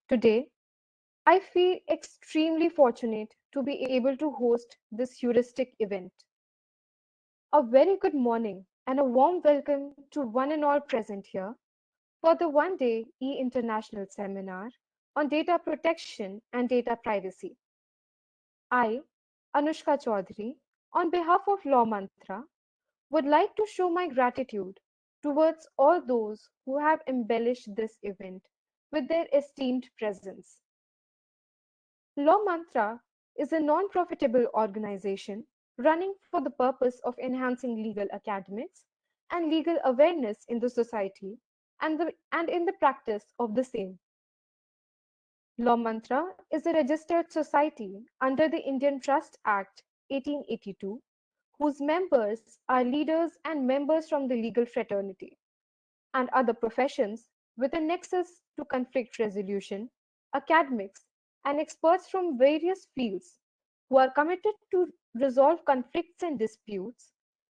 Today, I feel extremely fortunate to be able to host this heuristic event. A very good morning and a warm welcome to one and all present here for the one-day E-International Seminar on Data Protection and Data Privacy. I, Anushka Choudhary, on behalf of Law Mantra, would like to show my gratitude towards all those who have embellished this event with their esteemed presence. Law Mantra is a non-profitable organization running for the purpose of enhancing legal academics and legal awareness in the society and in the practice of the same. Law Mantra is a registered society under the Indian Trust Act 1882, whose members are leaders and members from the legal fraternity and other professions with a nexus to conflict resolution, academics, and experts from various fields who are committed to resolve conflicts and disputes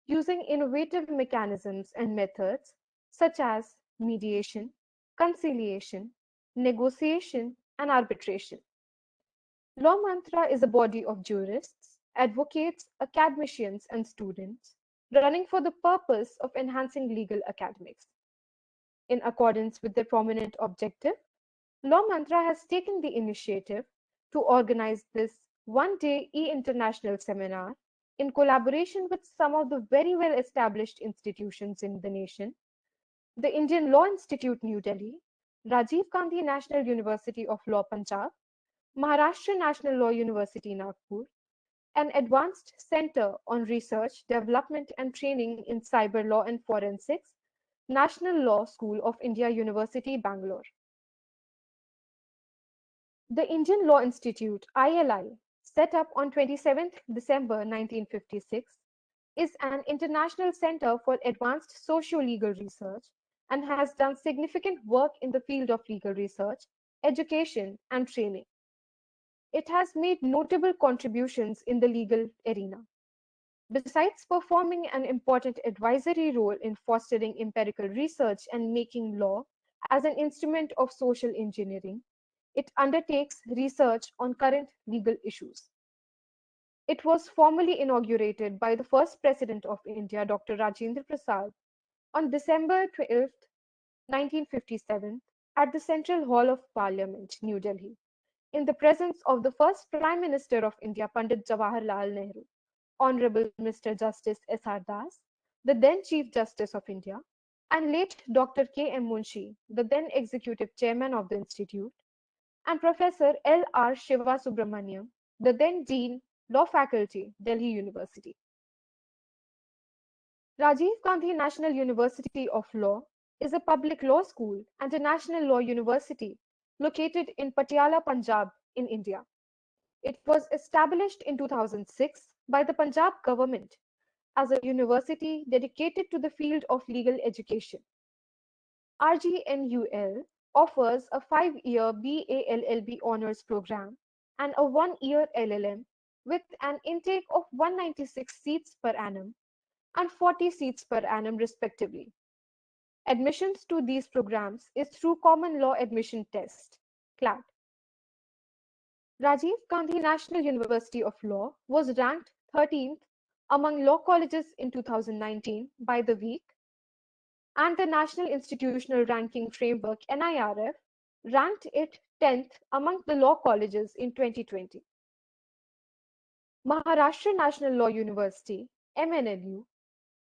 using innovative mechanisms and methods such as mediation, conciliation, negotiation, and arbitration. Law Mantra is a body of jurists, advocates, academicians, and students running for the purpose of enhancing legal academics. In accordance with their prominent objective, Law Mantra has taken the initiative to organize this one-day e-international seminar in collaboration with some of the very well-established institutions in the nation, the Indian Law Institute, New Delhi, Rajiv Gandhi National University of Law, Punjab, Maharashtra National Law University, Nagpur, an advanced center on research, development, and training in cyber law and forensics, National Law School of India University, Bangalore. The Indian Law Institute, ILI, set up on 27th December 1956, is an international center for advanced socio-legal research and has done significant work in the field of legal research, education, and training. It has made notable contributions in the legal arena. Besides performing an important advisory role in fostering empirical research and making law as an instrument of social engineering, it undertakes research on current legal issues. It was formally inaugurated by the first President of India, Dr. Rajendra Prasad, on December 12, 1957, at the Central Hall of Parliament, New Delhi, in the presence of the first Prime Minister of India, Pandit Jawaharlal Nehru, Honorable Mr. Justice S.R. Das, the then Chief Justice of India, and late Dr. K.M. Munshi, the then Executive Chairman of the Institute, and Professor L.R. Shiva Subramaniam, the then Dean, Law Faculty, Delhi University. Rajiv Gandhi National University of Law is a public law school and a national law university located in Patiala, Punjab, in India. It was established in 2006 by the Punjab government as a university dedicated to the field of legal education. RGNUL offers a 5-year BA-LLB honors program and a 1-year LLM with an intake of 196 seats per annum and 40 seats per annum respectively. Admissions to these programs is through Common Law Admission Test, CLAT. Rajiv Gandhi National University of Law was ranked 13th among law colleges in 2019 by The Week, and the National Institutional Ranking Framework (NIRF) ranked it 10th among the law colleges in 2020. Maharashtra National Law University (MNLU),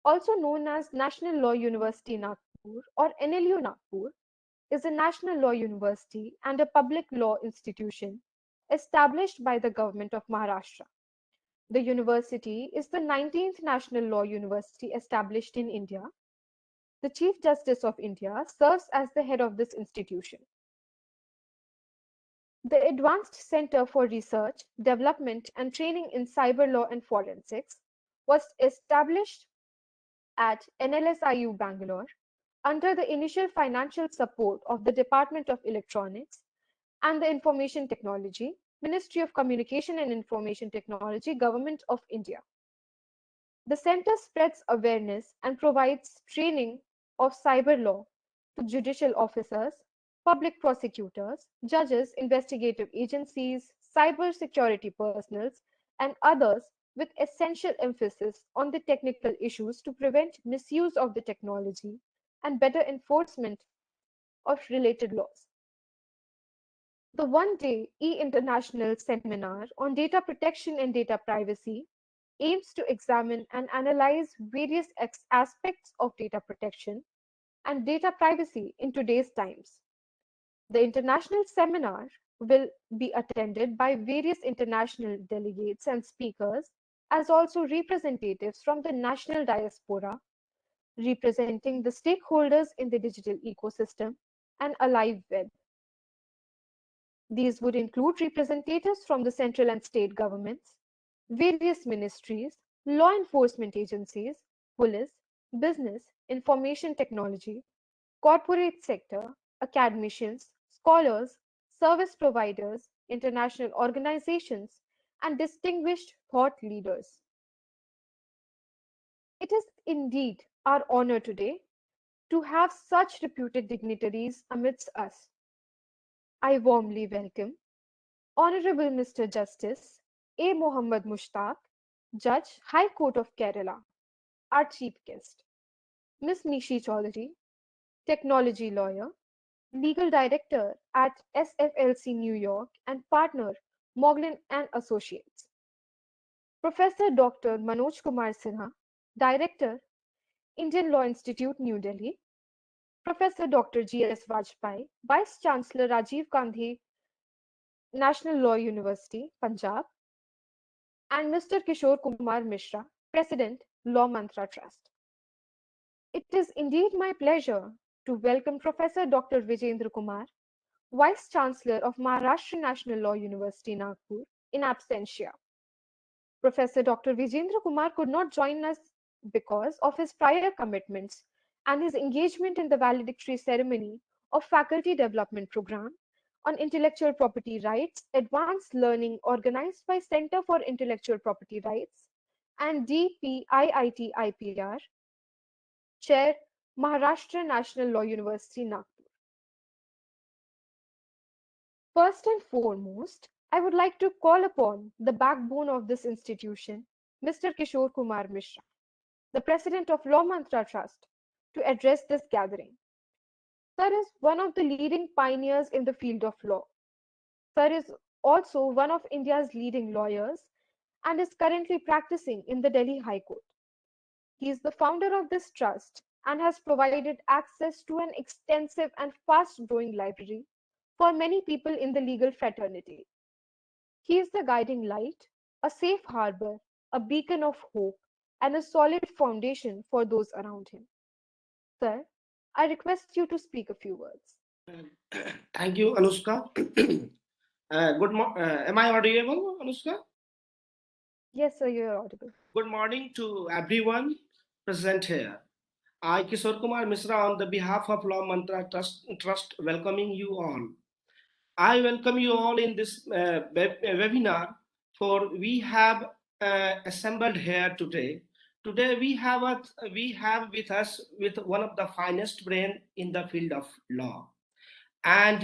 also known as National Law University Nagpur or NLU Nagpur, is a national law university and a public law institution established by the Government of Maharashtra. The university is the 19th national law university established in India. The Chief Justice of India serves as the head of this institution. The Advanced Center for Research, Development and Training in Cyber Law and Forensics was established at NLSIU Bangalore under the initial financial support of the Department of Electronics and the Information Technology, Ministry of Communication and Information Technology, Government of India. The center spreads awareness and provides training of cyber law to judicial officers, public prosecutors, judges, investigative agencies, cyber security personnel, and others with essential emphasis on the technical issues to prevent misuse of the technology and better enforcement of related laws. The one-day e-International Seminar on Data Protection and Data Privacy aims to examine and analyze various aspects of data protection and data privacy in today's times. The international seminar will be attended by various international delegates and speakers, as also representatives from the national diaspora, representing the stakeholders in the digital ecosystem and alive web. These would include representatives from the central and state governments, various ministries, law enforcement agencies, police, business, information technology, corporate sector, academicians, scholars, service providers, international organizations, and distinguished thought leaders. It is indeed our honor today to have such reputed dignitaries amidst us. I warmly welcome Honorable Mr. Justice A. Muhammad Mushtaq, Judge, High Court of Kerala, our chief guest, Ms. Mishi Choudhary, technology lawyer, legal director at SFLC New York and partner Moglen and Associates, Professor Dr. Manoj Kumar Sinha, director, Indian Law Institute, New Delhi, Professor Dr. G.S. Bajpai, Vice-Chancellor Rajiv Gandhi National Law University, Punjab, and Mr. Kishore Kumar Mishra, President, Law Mantra Trust. It is indeed my pleasure to welcome Professor Dr. Vijendra Kumar, Vice-Chancellor of Maharashtra National Law University, Nagpur, in absentia. Professor Dr. Vijendra Kumar could not join us because of his prior commitments and his engagement in the valedictory ceremony of Faculty Development Program on Intellectual Property Rights, Advanced Learning organized by Center for Intellectual Property Rights and DPIIT IPR, Chair, Maharashtra National Law University, Nagpur. First and foremost, I would like to call upon the backbone of this institution, Mr. Kishore Kumar Mishra, the President of Law Mantra Trust, to address this gathering. Sir is one of the leading pioneers in the field of law. Sir is also one of India's leading lawyers and is currently practicing in the Delhi High Court. He is the founder of this trust and has provided access to an extensive and fast-growing library for many people in the legal fraternity. He is the guiding light, a safe harbor, a beacon of hope, and a solid foundation for those around him. Sir, I request you to speak a few words. Thank you, Anushka. Am I audible, Anushka? Yes, sir, you are audible. Good morning to everyone present here. I, Kishore Kumar Mishra, on the behalf of Law Mantra Trust, welcoming you all. I welcome you all in this webinar, for we have assembled here today. Today we have with us with one of the finest brain in the field of law. And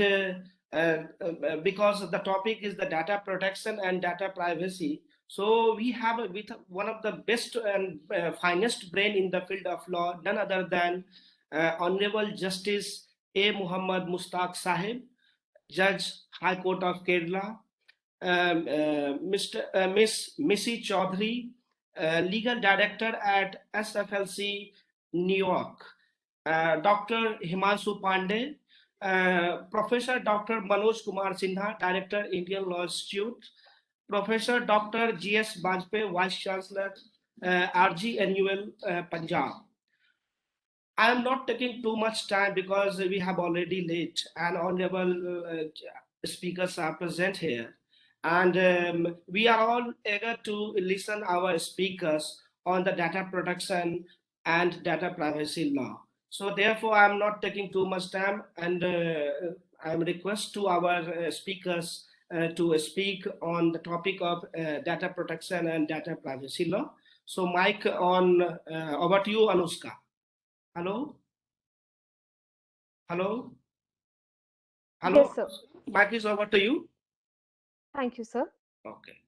because the topic is the data protection and data privacy, so we have with one of the best and finest brain in the field of law, none other than Honorable Justice A. Muhammad Mustaque Sahib, Judge, High Court of Kerala, Miss Mishi Choudhary, Legal Director at SFLC New York, Dr. Himanshu Pandey, Professor Dr. Manoj Kumar Sinha, Director, Indian Law Institute, Professor Dr. G.S. Bajpai, Vice Chancellor, RGNUL, Punjab. I am not taking too much time because we have already late and honorable speakers are present here. And we are all eager to listen our speakers on the data protection and data privacy law. So therefore, I'm not taking too much time, and I'm request to our speakers to speak on the topic of data protection and data privacy law. So mic on, over to you, Anushka. Hello? Hello? Hello, Yes, sir. mic is over to you. Thank you, sir. Okay.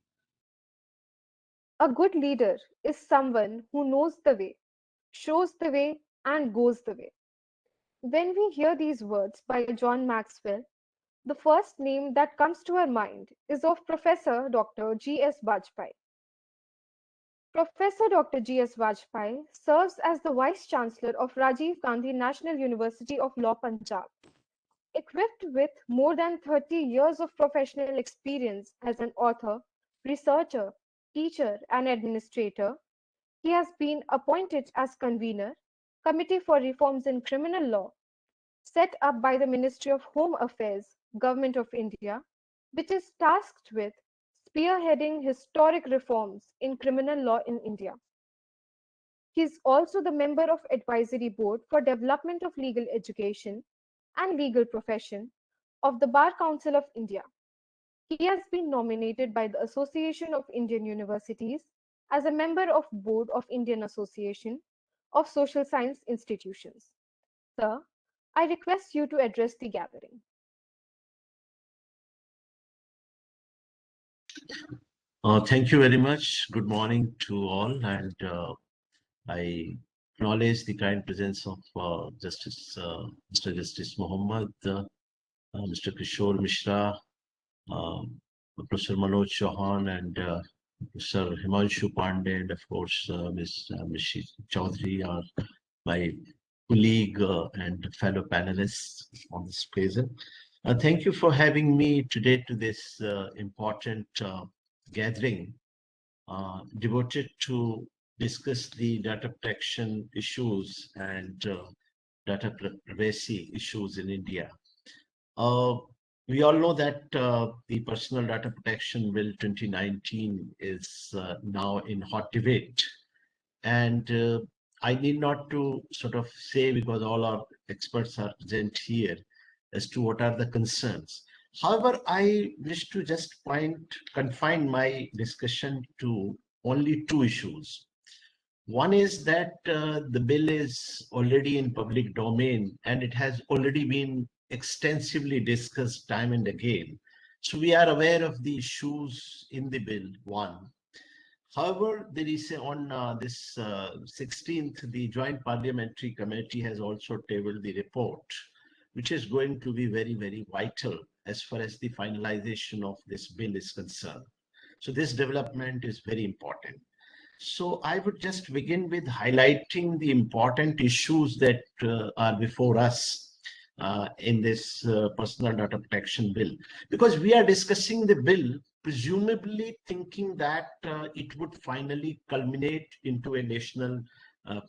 A good leader is someone who knows the way, shows the way, and goes the way. When we hear these words by John Maxwell, the first name that comes to our mind is of Professor Dr. G.S. Bajpai. Professor Dr. G.S. Bajpai serves as the Vice-Chancellor of Rajiv Gandhi National University of Law, Punjab. Equipped with more than 30 years of professional experience as an author, researcher, teacher, and administrator, he has been appointed as convener, Committee for Reforms in Criminal Law, set up by the Ministry of Home Affairs, Government of India, which is tasked with spearheading historic reforms in criminal law in India. He is also the member of Advisory Board for Development of Legal Education and Legal Profession of the Bar Council of India. He has been nominated by the Association of Indian Universities as a member of Board of Indian Association of Social Science Institutions. Sir, I request you to address the gathering. Thank you very much. Good morning to all, and I acknowledge the kind presence of Mr. Justice Muhamed, Mr. Kishore Mishra, uh, Professor Manoj Chauhan, and Sir Himanshu Pandey, and of course Ms. Mishi Choudhary, are my colleague and fellow panelists on this occasion. Thank you for having me today to this important gathering devoted to discuss the data protection issues and data privacy issues in India. We all know that the Personal Data Protection Bill 2019 is now in hot debate. And I need not to sort of say, because all our experts are present here, as to what are the concerns. However, I wish to just confine my discussion to only two issues. One is that the bill is already in public domain and it has already been extensively discussed time and again. So we are aware of the issues in the bill, one. However, there is on this 16th, the Joint Parliamentary Committee has also tabled the report, which is going to be very, very vital as far as the finalization of this bill is concerned. So this development is very important. So I would just begin with highlighting the important issues that are before us in this personal data protection bill, because we are discussing the bill presumably thinking that it would finally culminate into a national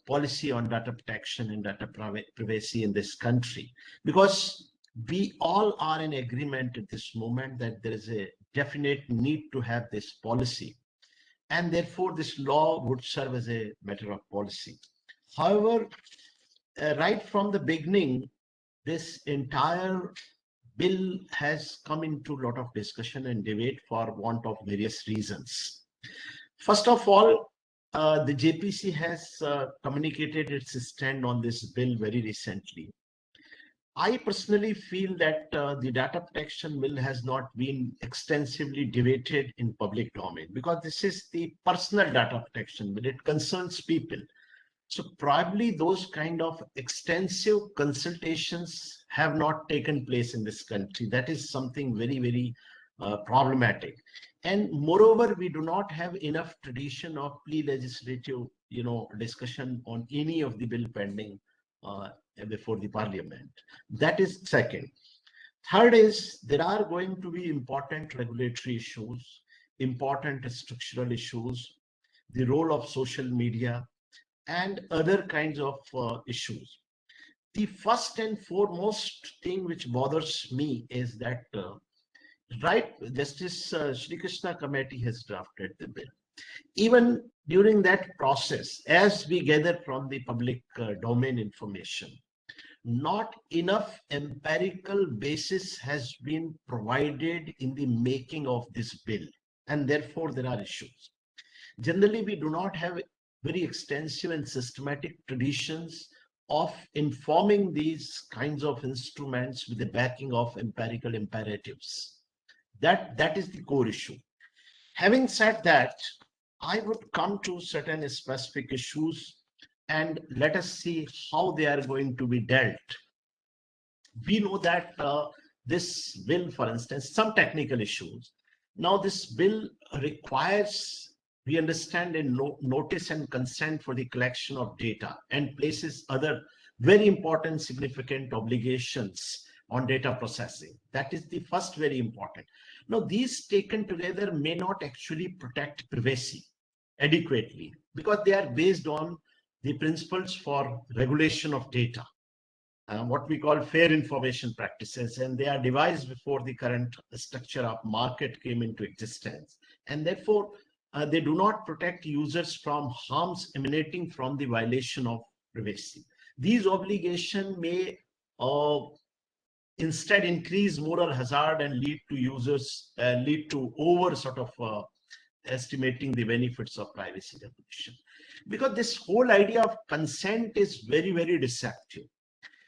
policy on data protection and data privacy in this country, because we all are in agreement at this moment that there is a definite need to have this policy, and therefore this law would serve as a matter of policy. However, right from the beginning, this entire bill has come into a lot of discussion and debate for want of various reasons. First of all, the JPC has communicated its stand on this bill very recently. I personally feel that the data protection bill has not been extensively debated in public domain, because this is the personal data protection bill. It concerns people. So probably those kind of extensive consultations have not taken place in this country. That is something very, very problematic. And moreover, we do not have enough tradition of pre-legislative, discussion on any of the bill pending before the parliament. That is second. Third is there are going to be important regulatory issues, important structural issues, the role of social media, and other kinds of issues. The first and foremost thing which bothers me is that right, Justice Shri Krishna Committee has drafted the bill. Even during that process, as we gather from the public domain information, not enough empirical basis has been provided in the making of this bill, and therefore there are issues. Generally, we do not have very extensive and systematic traditions of informing these kinds of instruments with the backing of empirical imperatives. That is the core issue. Having said that, I would come to certain specific issues and let us see how they are going to be dealt. We know that this bill, for instance, some technical issues. Now, this bill requires, we understand, a notice and consent for the collection of data and places other very important, significant obligations on data processing. That is the first very important. Now, these taken together may not actually protect privacy adequately because they are based on the principles for regulation of data, what we call fair information practices, and they are devised before the current structure of market came into existence. And therefore, they do not protect users from harms emanating from the violation of privacy. These obligations may instead increase moral hazard and lead to users, lead to over sort of estimating the benefits of privacy regulation. Because this whole idea of consent is very, very deceptive.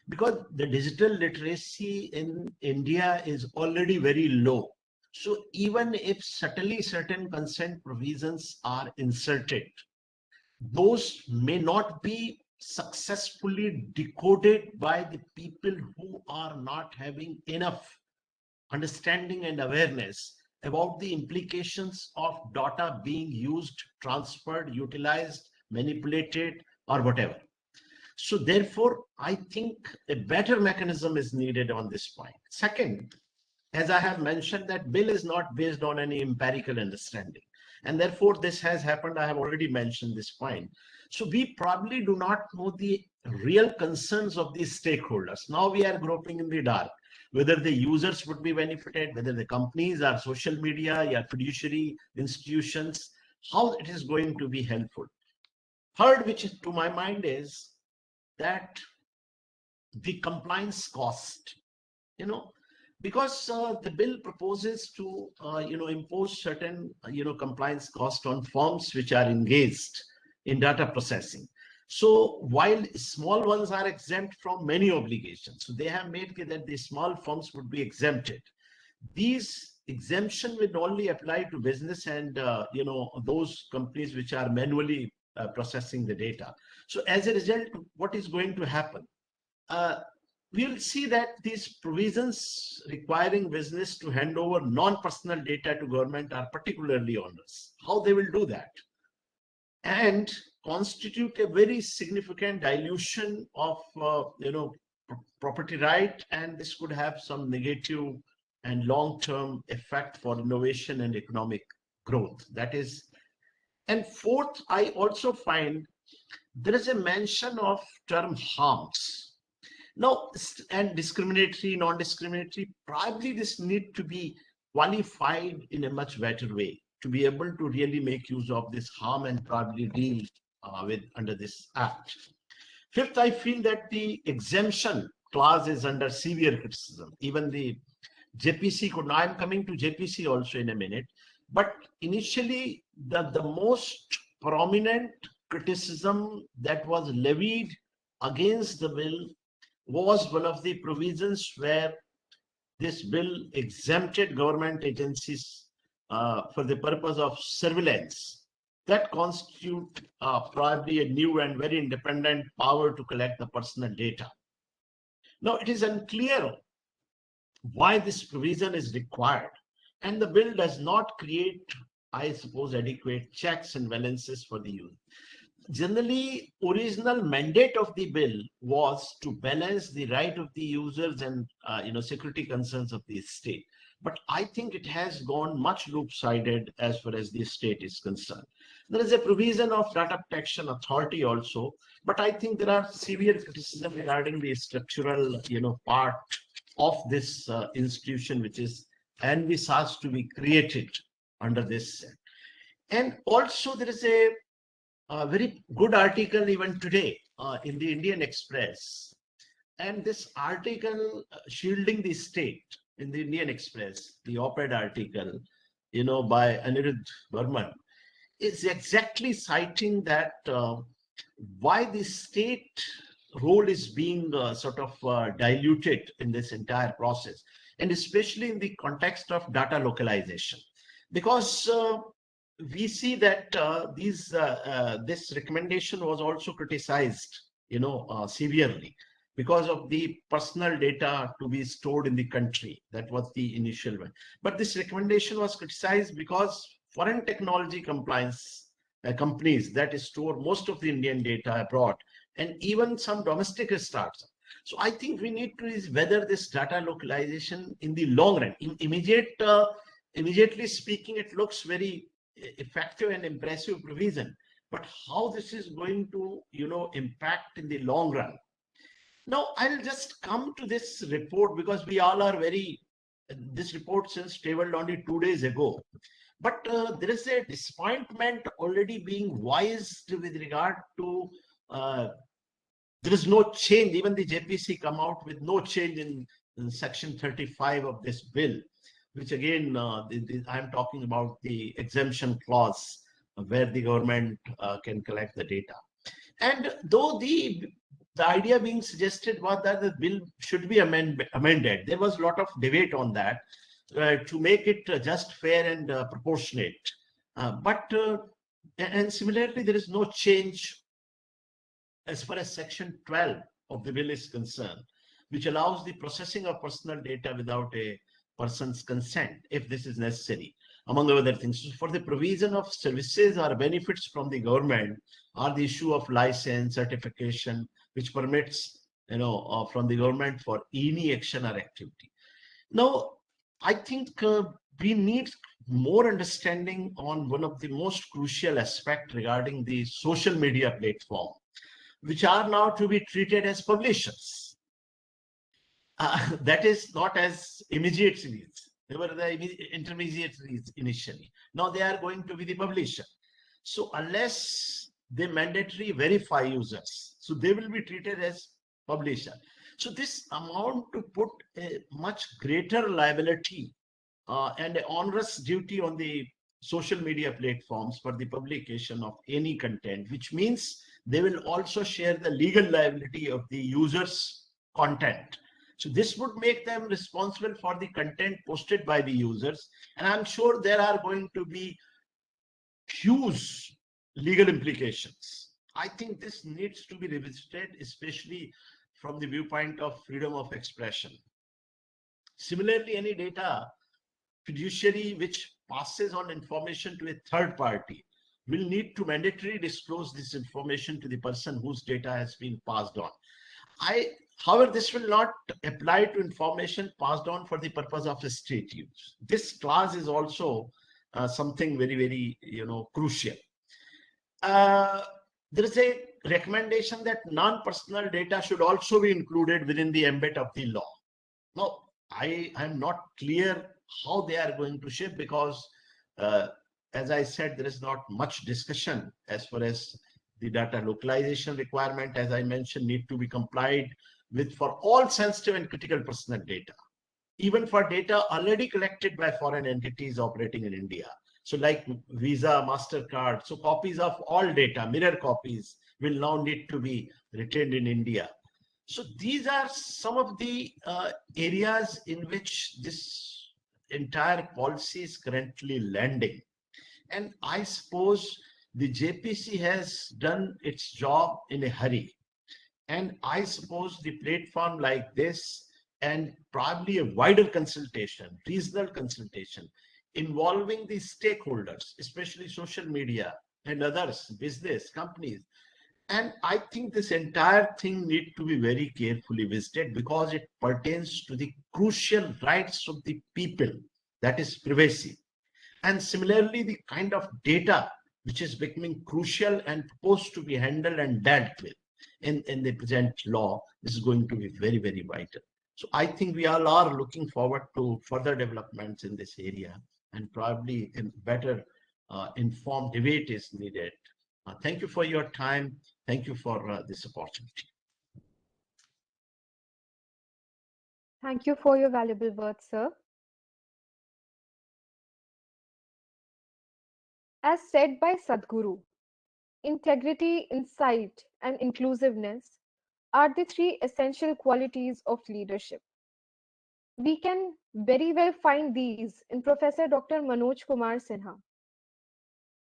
Because the digital literacy in India is already very low. So even if subtly certain consent provisions are inserted, those may not be successfully decoded by the people who are not having enough understanding and awareness about the implications of data being used, transferred, utilized, manipulated, or whatever. So therefore, I think a better mechanism is needed on this point. Second, as I have mentioned, that bill is not based on any empirical understanding. And therefore, this has happened. I have already mentioned this point. So we probably do not know the real concerns of these stakeholders. Now we are groping in the dark, whether the users would be benefited, whether the companies or social media or fiduciary institutions, how it is going to be helpful. Third, which is to my mind, is that the compliance cost, because the bill proposes to, impose certain, compliance cost on firms which are engaged in data processing. So while small ones are exempt from many obligations, so they have made clear that the small firms would be exempted. These exemption will only apply to business and, those companies which are manually processing the data. So as a result, what is going to happen? We'll see that these provisions requiring business to hand over non-personal data to government are particularly onerous. How they will do that? And constitute a very significant dilution of, property right, and this could have some negative and long-term effect for innovation and economic growth. That is, and fourth, I also find there is a mention of term harms. Now, and discriminatory, non-discriminatory, probably this need to be qualified in a much better way to be able to really make use of this harm and probably deal with under this act. Fifth, I feel that the exemption clause is under severe criticism. Even the JPC could, now I'm coming to JPC also in a minute, but initially the most prominent criticism that was levied against the bill was one of the provisions where this bill exempted government agencies for the purpose of surveillance that constitute probably a new and very independent power to collect the personal data. Now, it is unclear why this provision is required, and the bill does not create, I suppose, adequate checks and balances for the user. Generally, original mandate of the bill was to balance the right of the users and security concerns of the state. But I think it has gone much loop-sided as far as the state is concerned. There is a provision of data protection authority also, but I think there are severe criticism regarding the structural, part of this institution, which is envisaged to be created under this. And also there is a very good article even today in the Indian Express. And this article shielding the state in the Indian Express, the op-ed article, by Anirudh Varman, is exactly citing that why the state role is being sort of diluted in this entire process, and especially in the context of data localization, because we see that this recommendation was also criticized, severely, because of the personal data to be stored in the country. That was the initial one. But this recommendation was criticized because foreign technology compliance companies that store most of the Indian data abroad, and even some domestic startups. So I think we need to is whether this data localization in the long run, immediately speaking, it looks very effective and impressive provision. But how this is going to, impact in the long run? Now, I'll just come to this report because we all are very, this report since tabled only 2 days ago. But there is a disappointment already being voiced with regard to uh, there is no change. Even the JPC come out with no change in section 35 of this bill, which again, I'm talking about the exemption clause where the government can collect the data. And though the idea being suggested was that the bill should be amended, there was a lot of debate on that to make it just, fair, and proportionate. And similarly, there is no change as far as section 12 of the bill is concerned, which allows the processing of personal data without a person's consent, if this is necessary, among other things, for the provision of services or benefits from the government, or the issue of license, certification, which permits, from the government for any action or activity. Now, I think we need more understanding on one of the most crucial aspects regarding the social media platform, which are now to be treated as publishers. That is not as immediate reads. They were the intermediate reads initially. Now they are going to be the publisher. So unless they mandatory verify users, so they will be treated as publisher. So this amount to put a much greater liability and an onerous duty on the social media platforms for the publication of any content, which means they will also share the legal liability of the user's content. So this would make them responsible for the content posted by the users. And I'm sure there are going to be huge legal implications. I think this needs to be revisited, especially from the viewpoint of freedom of expression. Similarly, any data fiduciary which passes on information to a third party will need to mandatorily disclose this information to the person whose data has been passed on. However, this will not apply to information passed on for the purpose of state use. This clause is also something very, very, crucial. There is a recommendation that non-personal data should also be included within the ambit of the law. Now, I am not clear how they are going to shape, because as I said, there is not much discussion as far as the data localization requirement, as I mentioned, need to be complied with for all sensitive and critical personal data, even for data already collected by foreign entities operating in India. So like Visa, MasterCard, so copies of all data, mirror copies, will now need to be retained in India. So these are some of the areas in which this entire policy is currently landing. And I suppose the JPC has done its job in a hurry. And I suppose the platform like this, and probably a wider consultation, regional consultation, involving the stakeholders, especially social media and others, business, companies. And I think this entire thing needs to be very carefully visited, because it pertains to the crucial rights of the people, that is privacy. And similarly, the kind of data which is becoming crucial and supposed to be handled and dealt with in the present law, this is going to be very, very vital. So I think we all are looking forward to further developments in this area, and probably a better informed debate is needed. Thank you for your time. Thank you for this opportunity. Thank you for your valuable words, sir. As said by Sadhguru, integrity, insight, and inclusiveness are the three essential qualities of leadership. We can very well find these in Professor Dr. Manoj Kumar Sinha.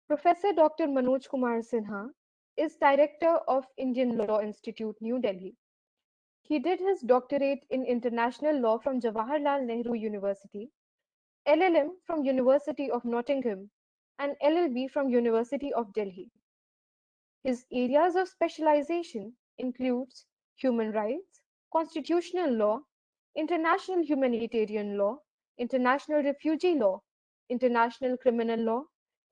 Professor Dr. Manoj Kumar Sinha is Director of Indian Law Institute, New Delhi. He did his doctorate in international law from Jawaharlal Nehru University, LLM from University of Nottingham, and LLB from University of Delhi. His areas of specialization includes human rights, constitutional law, international humanitarian law, international refugee law, international criminal law,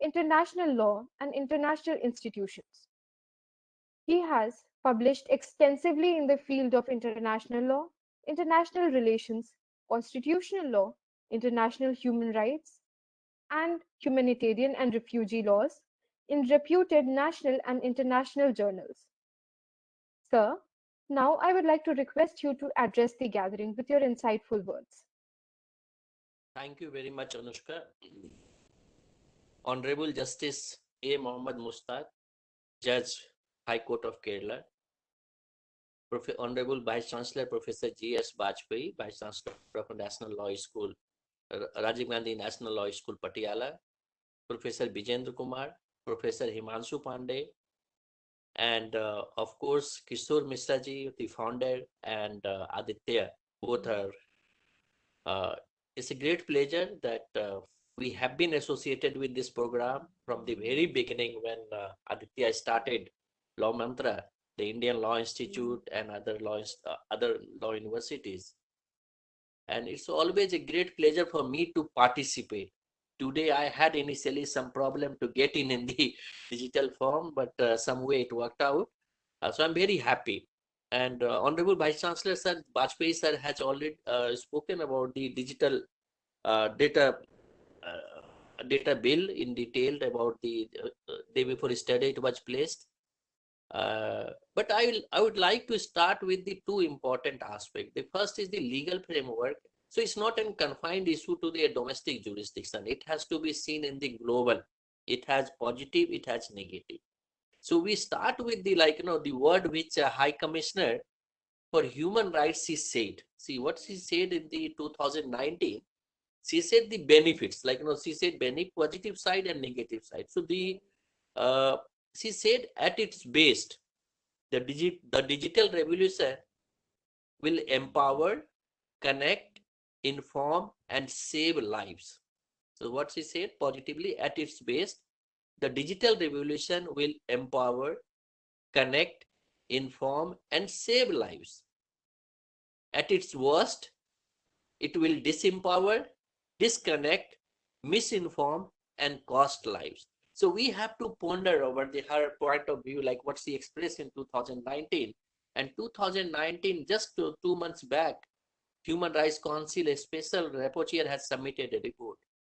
international law, and international institutions. He has published extensively in the field of international law, international relations, constitutional law, international human rights, and humanitarian and refugee laws in reputed national and international journals. Sir, now I would like to request you to address the gathering with your insightful words. Thank you very much, Anushka. Honorable Justice A. Mohammed Mustaque, Judge, High Court of Kerala, Honorable Vice-Chancellor Professor G.S. Bajpai, Vice-Chancellor of National Law School, Rajiv Gandhi National Law School, Patiala, Professor Bijendra Kumar, Professor Himanshu Pandey, and of course, Kishore Mishra ji, the founder, and Aditya, both are. It's a great pleasure that we have been associated with this program from the very beginning when Aditya started Law Mantra, the Indian Law Institute, and other law universities. And it's always a great pleasure for me to participate. Today I had initially some problem to get in the digital form, but some way it worked out. So I'm very happy. And Honorable Vice Chancellor Sir Bajpai sir has already spoken about the digital data bill in detail about the day before yesterday it was placed. But I would like to start with the two important aspects. The first is the legal framework. So it's not a confined issue to the domestic jurisdiction. It has to be seen in the global. It has positive, it has negative. So we start with the the word which High Commissioner for Human Rights she said. See what she said in the 2019. She said the benefits, she said benefit positive side and negative side. So she said at its base, the digital revolution will empower, connect, inform, and save lives. So what she said positively at its base, the digital revolution will empower, connect, inform, and save lives. At its worst, it will disempower, disconnect, misinform, and cost lives. So we have to ponder over her point of view, like what she expressed in 2019. And 2019, just 2 months back, Human Rights Council, a special rapporteur, has submitted a report.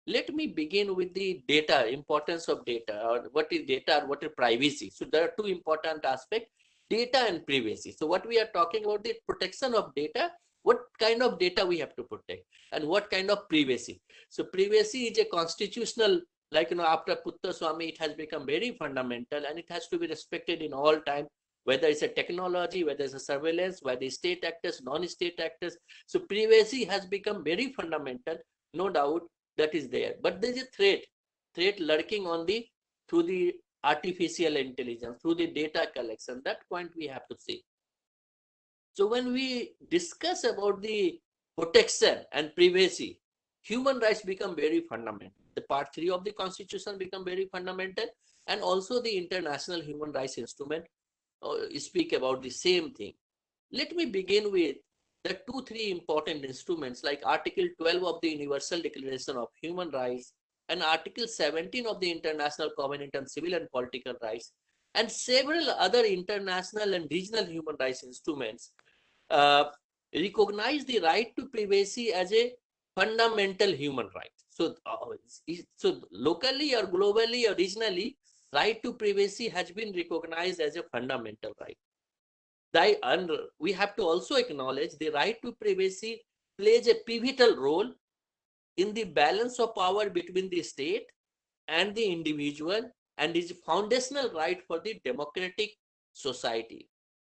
Let me begin with the data, importance of data, or what is data, or what is privacy. So there are two important aspects, data and privacy. So what we are talking about, the protection of data, what kind of data we have to protect, and what kind of privacy. So privacy is a constitutional, after Putta Swami, it has become very fundamental, and it has to be respected in all time, whether it's a technology, whether it's a surveillance, whether state actors, non-state actors. So privacy has become very fundamental, no doubt that is there. But there is a threat lurking on through the artificial intelligence, through the data collection. That point we have to see. So when we discuss about the protection and privacy, human rights become very fundamental. The part 3 of the constitution become very fundamental, and also the international human rights instrument speak about the same thing. Let me begin with the 3 important instruments like Article 12 of the Universal Declaration of Human Rights and Article 17 of the International Covenant on Civil and Political Rights, and several other international and regional human rights instruments uh, recognize the right to privacy as a fundamental human right. So, so locally or globally or regionally, right to privacy has been recognized as a fundamental right. And we have to also acknowledge the right to privacy plays a pivotal role in the balance of power between the state and the individual, and is a foundational right for the democratic society.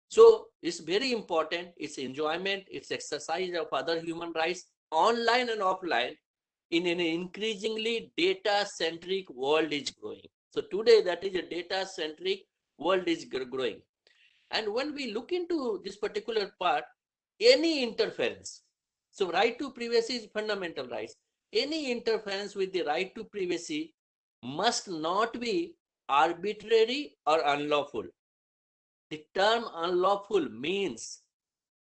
So it's very important. It's enjoyment, it's exercise of other human rights, online and offline, in an increasingly data-centric world is growing. So today, that is a data-centric world is growing. And when we look into this particular part, any interference, so right to privacy is fundamental rights. Any interference with the right to privacy must not be arbitrary or unlawful. The term unlawful means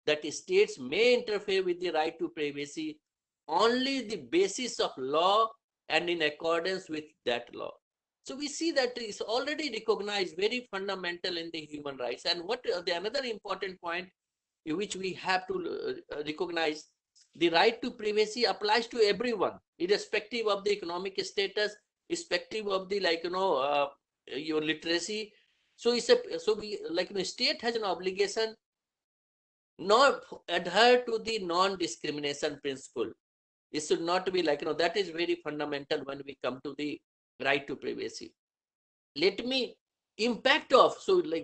that states may interfere with the right to privacy only the basis of law and in accordance with that law. So we see that is already recognized, very fundamental in the human rights. And what the another important point which we have to recognize, the right to privacy applies to everyone, irrespective of the economic status, irrespective of the your literacy. So it's a so we state has an obligation not adhere to the non-discrimination principle. It should not be that is very fundamental when we come to the right to privacy. Let me impact of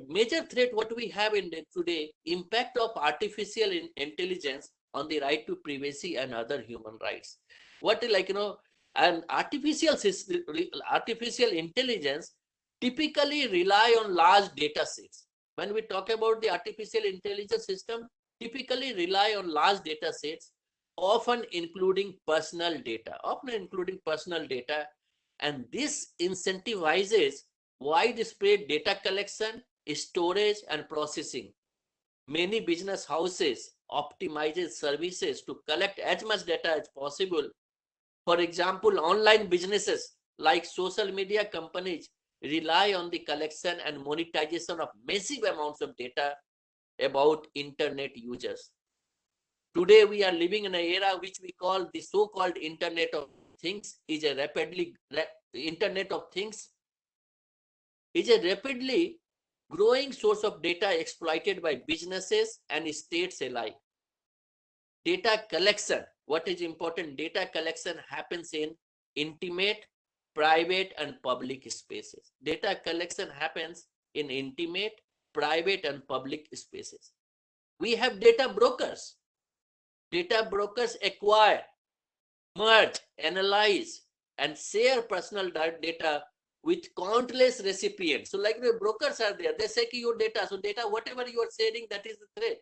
major threat what we have in today, impact of artificial intelligence on the right to privacy and other human rights. What an artificial intelligence typically rely on large data sets. When we talk about the artificial intelligence system, typically rely on large data sets, often including personal data, and this incentivizes widespread data collection, storage, and processing. Many business houses optimizes services to collect as much data as possible. For example, online businesses like social media companies rely on the collection and monetization of massive amounts of data about internet users. Today, we are living in an era which we call the so-called Internet of Things. Internet of Things is a rapidly growing source of data exploited by businesses and states alike. Data collection, what is important? Data collection happens in intimate, private, and public spaces. Data collection happens in intimate, private, and public spaces. We have data brokers. Data brokers acquire, merge, analyze, and share personal data with countless recipients. So like the brokers are there, they say your data, so data, whatever you are sharing, that is the threat.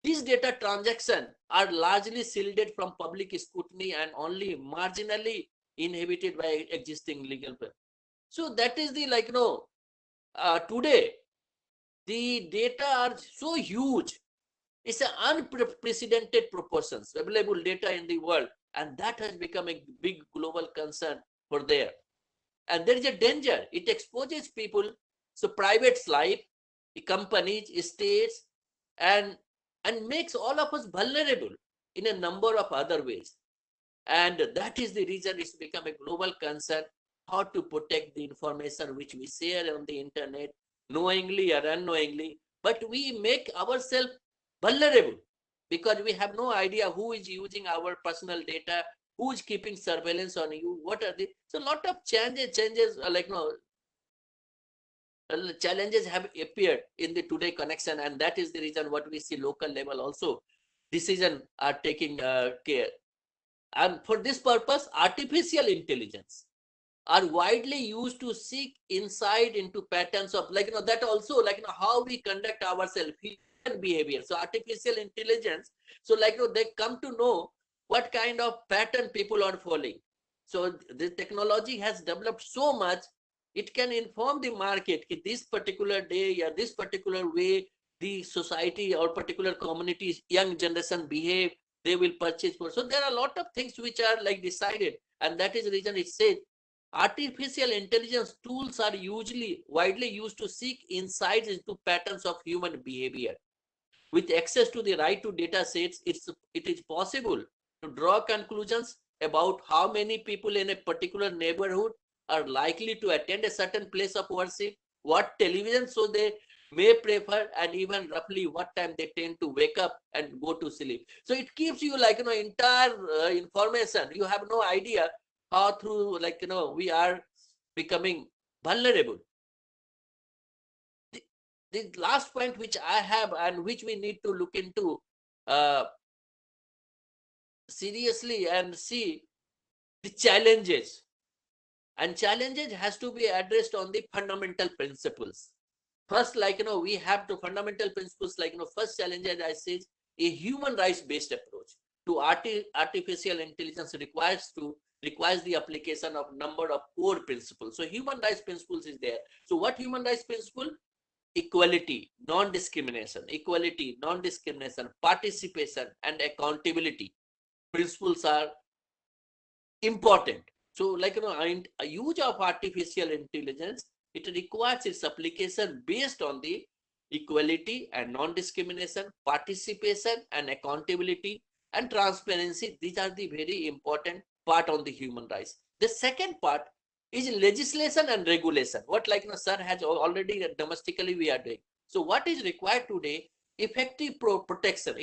These data transactions are largely shielded from public scrutiny and only marginally inhibited by existing legal. So that is the today the data are so huge. It's an unprecedented proportions, available data in the world, and that has become a big global concern for there. And there is a danger. It exposes people, so private life, the companies, states, and makes all of us vulnerable in a number of other ways. And that is the reason it's become a global concern, how to protect the information which we share on the internet, knowingly or unknowingly. But we make ourselves vulnerable because we have no idea who is using our personal data, who is keeping surveillance on you, what are the, so a lot of changes challenges have appeared in the today connection, and that is the reason what we see local level also decision are taking care. And for this purpose, artificial intelligence are widely used to seek insight into patterns of that also how we conduct ourselves, human behavior. So artificial intelligence, so they come to know what kind of pattern people are following. So the technology has developed so much, it can inform the market this particular day or this particular way the society or particular communities, young generation behave, they will purchase for. So there are a lot of things which are decided, and that is the reason it says artificial intelligence tools are usually widely used to seek insights into patterns of human behavior. With access to the right to data sets, it is possible to draw conclusions about how many people in a particular neighborhood are likely to attend a certain place of worship, what television show they may prefer, and even roughly what time they tend to wake up and go to sleep. So it gives you entire information. You have no idea how through we are becoming vulnerable. the last point which I have and which we need to look into seriously and see the challenges. And challenges has to be addressed on the fundamental principles. First, like, we have to fundamental principles, like, first challenge, as I said, a human rights based approach to artificial intelligence requires the application of number of core principles. So human rights principles is there. So what human rights principle? Equality, non-discrimination, participation, and accountability principles are important. So, like, a use of artificial intelligence, it requires its application based on the equality and non-discrimination, participation and accountability, and transparency. These are the very important part on the human rights. The second part is legislation and regulation. What, like, sir has already domestically we are doing. So what is required today? Effective protection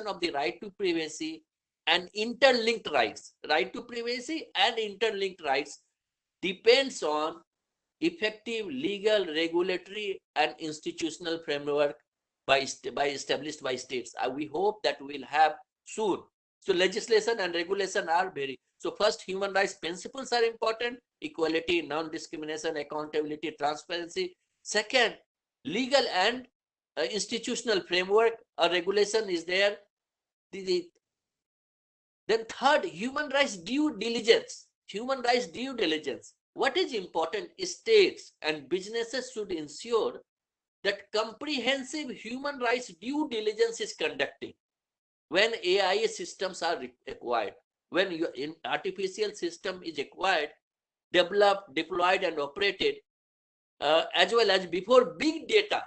of the right to privacy and interlinked rights. Right to privacy and interlinked rights depends on effective legal, regulatory, and institutional framework established by states. We hope that we will have soon. So legislation and regulation are very. So first, human rights principles are important: equality, non-discrimination, accountability, transparency. Second, legal and institutional framework or regulation is there. Then third, human rights due diligence. What is important? States and businesses should ensure that comprehensive human rights due diligence is conducted when AI systems are acquired. When in artificial system is acquired, developed, deployed, and operated, as well as before big data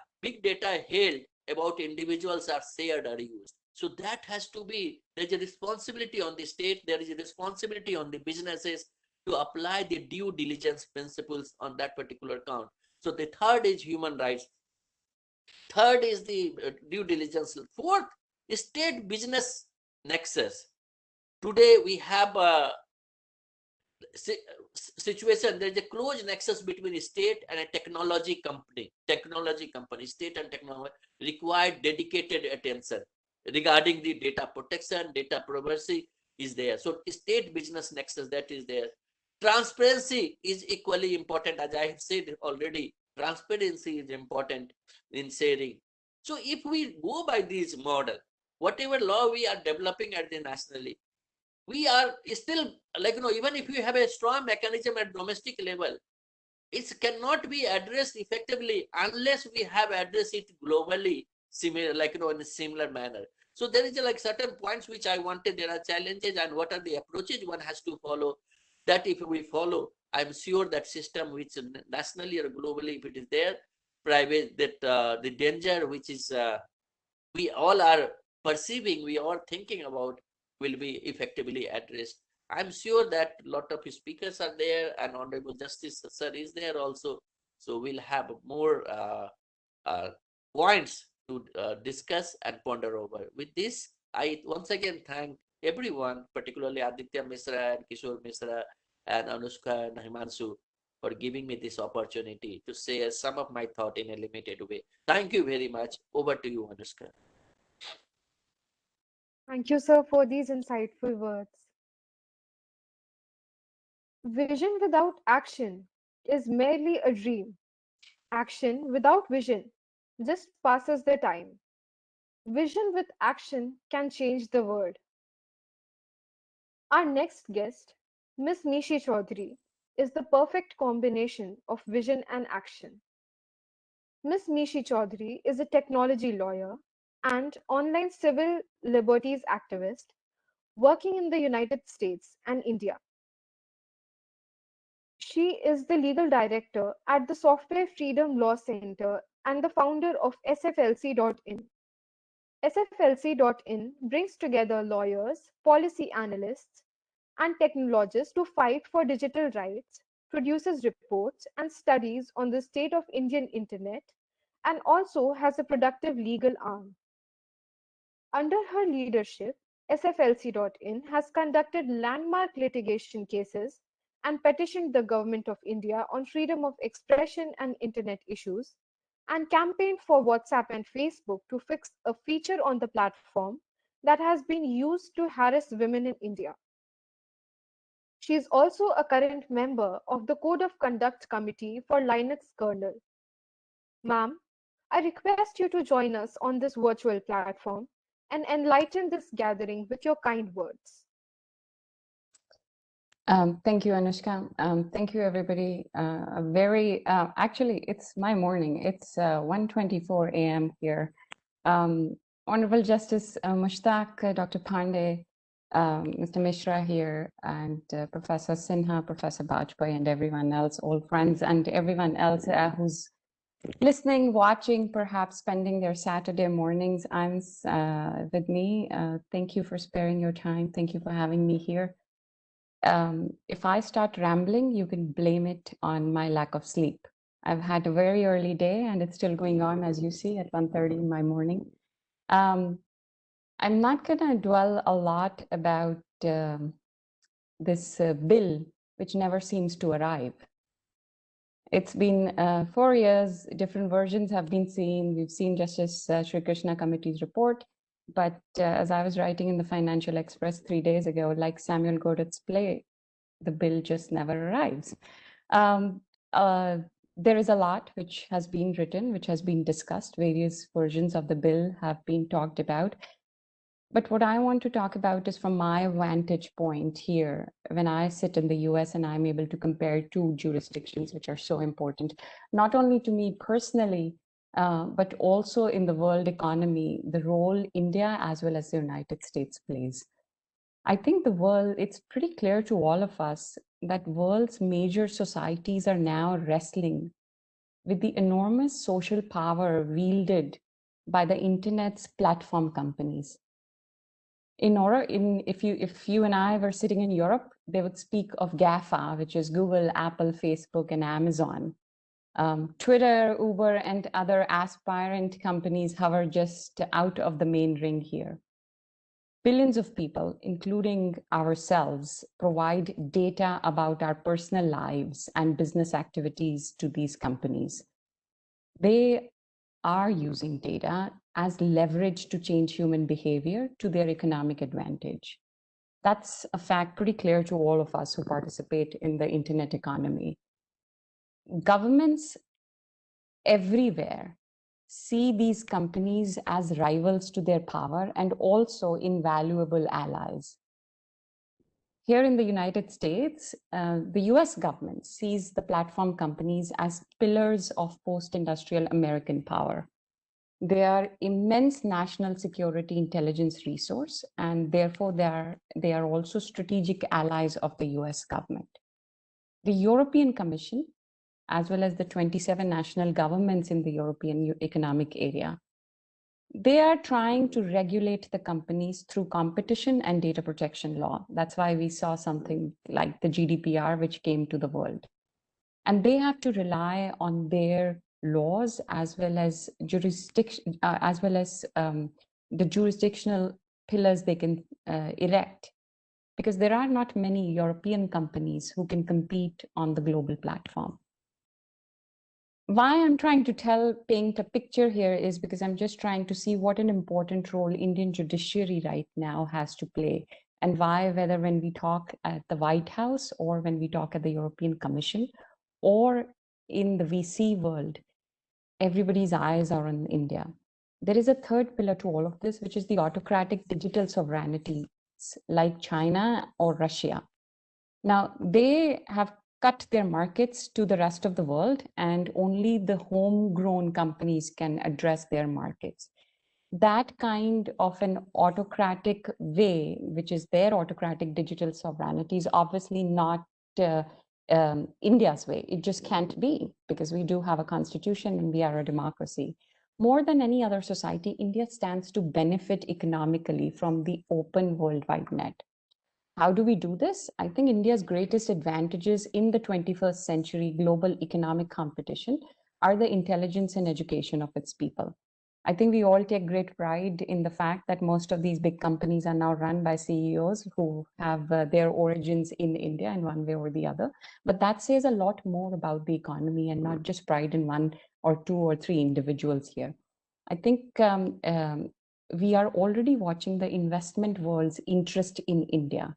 held about individuals are shared or used. So that has to be, there's a responsibility on the state, there is a responsibility on the businesses to apply the due diligence principles on that particular account. So the third is human rights. Third is the due diligence. Fourth, state business nexus. Today we have a situation, there is a close nexus between state and a technology company. State and technology require dedicated attention regarding the data protection, data privacy is there. So state business nexus, that is there. Transparency is equally important, as I have said already. Transparency is important in sharing. So if we go by this model, whatever law we are developing at the nationally, we are still, like, even if you have a strong mechanism at domestic level, it cannot be addressed effectively unless we have addressed it globally, similar, like, in a similar manner. So there is like certain points which I wanted. There are challenges and what are the approaches one has to follow. That if we follow, I'm sure that system which nationally or globally, if it is there, private, that the danger which is we all are perceiving, we are thinking about, will be effectively addressed. I'm sure that a lot of speakers are there and Honorable Justice Sir is there also. So we'll have more points to discuss and ponder over. With this, I once again thank everyone, particularly Aditya Misra and Kishore Misra and Anushka and Himanshu, for giving me this opportunity to share some of my thought in a limited way. Thank you very much. Over to you, Anushka. Thank you, sir, for these insightful words. Vision without action is merely a dream. Action without vision just passes the time. Vision with action can change the world. Our next guest, Miss Mishi Choudhary, is the perfect combination of vision and action. Miss Mishi Choudhary is a technology lawyer and online civil liberties activist working in the United States and India. She is the legal director at the Software Freedom Law Center and the founder of SFLC.in. SFLC.in brings together lawyers, policy analysts, and technologists to fight for digital rights, produces reports and studies on the state of Indian internet, and also has a productive legal arm. Under her leadership, SFLC.in has conducted landmark litigation cases and petitioned the Government of India on freedom of expression and internet issues, and campaigned for WhatsApp and Facebook to fix a feature on the platform that has been used to harass women in India. She is also a current member of the Code of Conduct Committee for Linux kernel. Ma'am, I request you to join us on this virtual platform and enlighten this gathering with your kind words. Thank you, Anushka. Thank you, everybody. Actually, it's my morning. It's 1:24 a.m. here. Honorable Justice Mustaque, Dr. Pandey, Mr. Mishra here, and Professor Sinha, Professor Bajpai, and everyone else, all friends, and everyone else who's listening, watching, perhaps spending their Saturday mornings with me. Thank you for sparing your time. Thank you for having me here. If I start rambling, you can blame it on my lack of sleep. I've had a very early day and it's still going on, as you see, at 1:30 in my morning. I'm not going to dwell a lot about this bill, which never seems to arrive. It's been 4 years, different versions have been seen. We've seen Justice Sri Krishna Committee's report, but as I was writing in the Financial Express 3 days ago, like Samuel Godet's play, the bill just never arrives. There is a lot which has been written, which has been discussed. Various versions of the bill have been talked about. But what I want to talk about is from my vantage point here, when I sit in the US and I'm able to compare two jurisdictions, which are so important, not only to me personally, but also in the world economy, the role India as well as the United States plays. I think it's pretty clear to all of us that world's major societies are now wrestling with the enormous social power wielded by the internet's platform companies. If you and I were sitting in Europe, they would speak of GAFA, which is Google, Apple, Facebook, and Amazon. Twitter, Uber, and other aspirant companies hover just out of the main ring here. Billions of people, including ourselves, provide data about our personal lives and business activities to these companies. They are using data as leverage to change human behavior to their economic advantage. That's a fact pretty clear to all of us who participate in the internet economy. Governments everywhere see these companies as rivals to their power and also invaluable allies. Here in the United States, the US government sees the platform companies as pillars of post-industrial American power. They are immense national security intelligence resource, and therefore they are also strategic allies of the US government. The European Commission, as well as the 27 national governments in the European Economic Area, they are trying to regulate the companies through competition and data protection law. That's why we saw something like the GDPR, which came to the world. And they have to rely on their laws as well as jurisdiction, the jurisdictional pillars they can erect, because there are not many European companies who can compete on the global platform. Why I'm trying to paint a picture here is because I'm just trying to see what an important role Indian judiciary right now has to play, and why, whether when we talk at the White House or when we talk at the European Commission or in the VC world, everybody's eyes are on India. There is a third pillar to all of this, which is the autocratic digital sovereignty, like China or Russia. Now, they have cut their markets to the rest of the world, and only the homegrown companies can address their markets. That kind of an autocratic way, which is their autocratic digital sovereignty, is obviously not India's way. It just can't be, because we do have a constitution and we are a democracy. More than any other society, India stands to benefit economically from the open worldwide net. How do we do this? I think India's greatest advantages in the 21st century global economic competition are the intelligence and education of its people. I think we all take great pride in the fact that most of these big companies are now run by CEOs who have their origins in India in one way or the other. But that says a lot more about the economy and not just pride in one or two or three individuals here. I think we are already watching the investment world's interest in India.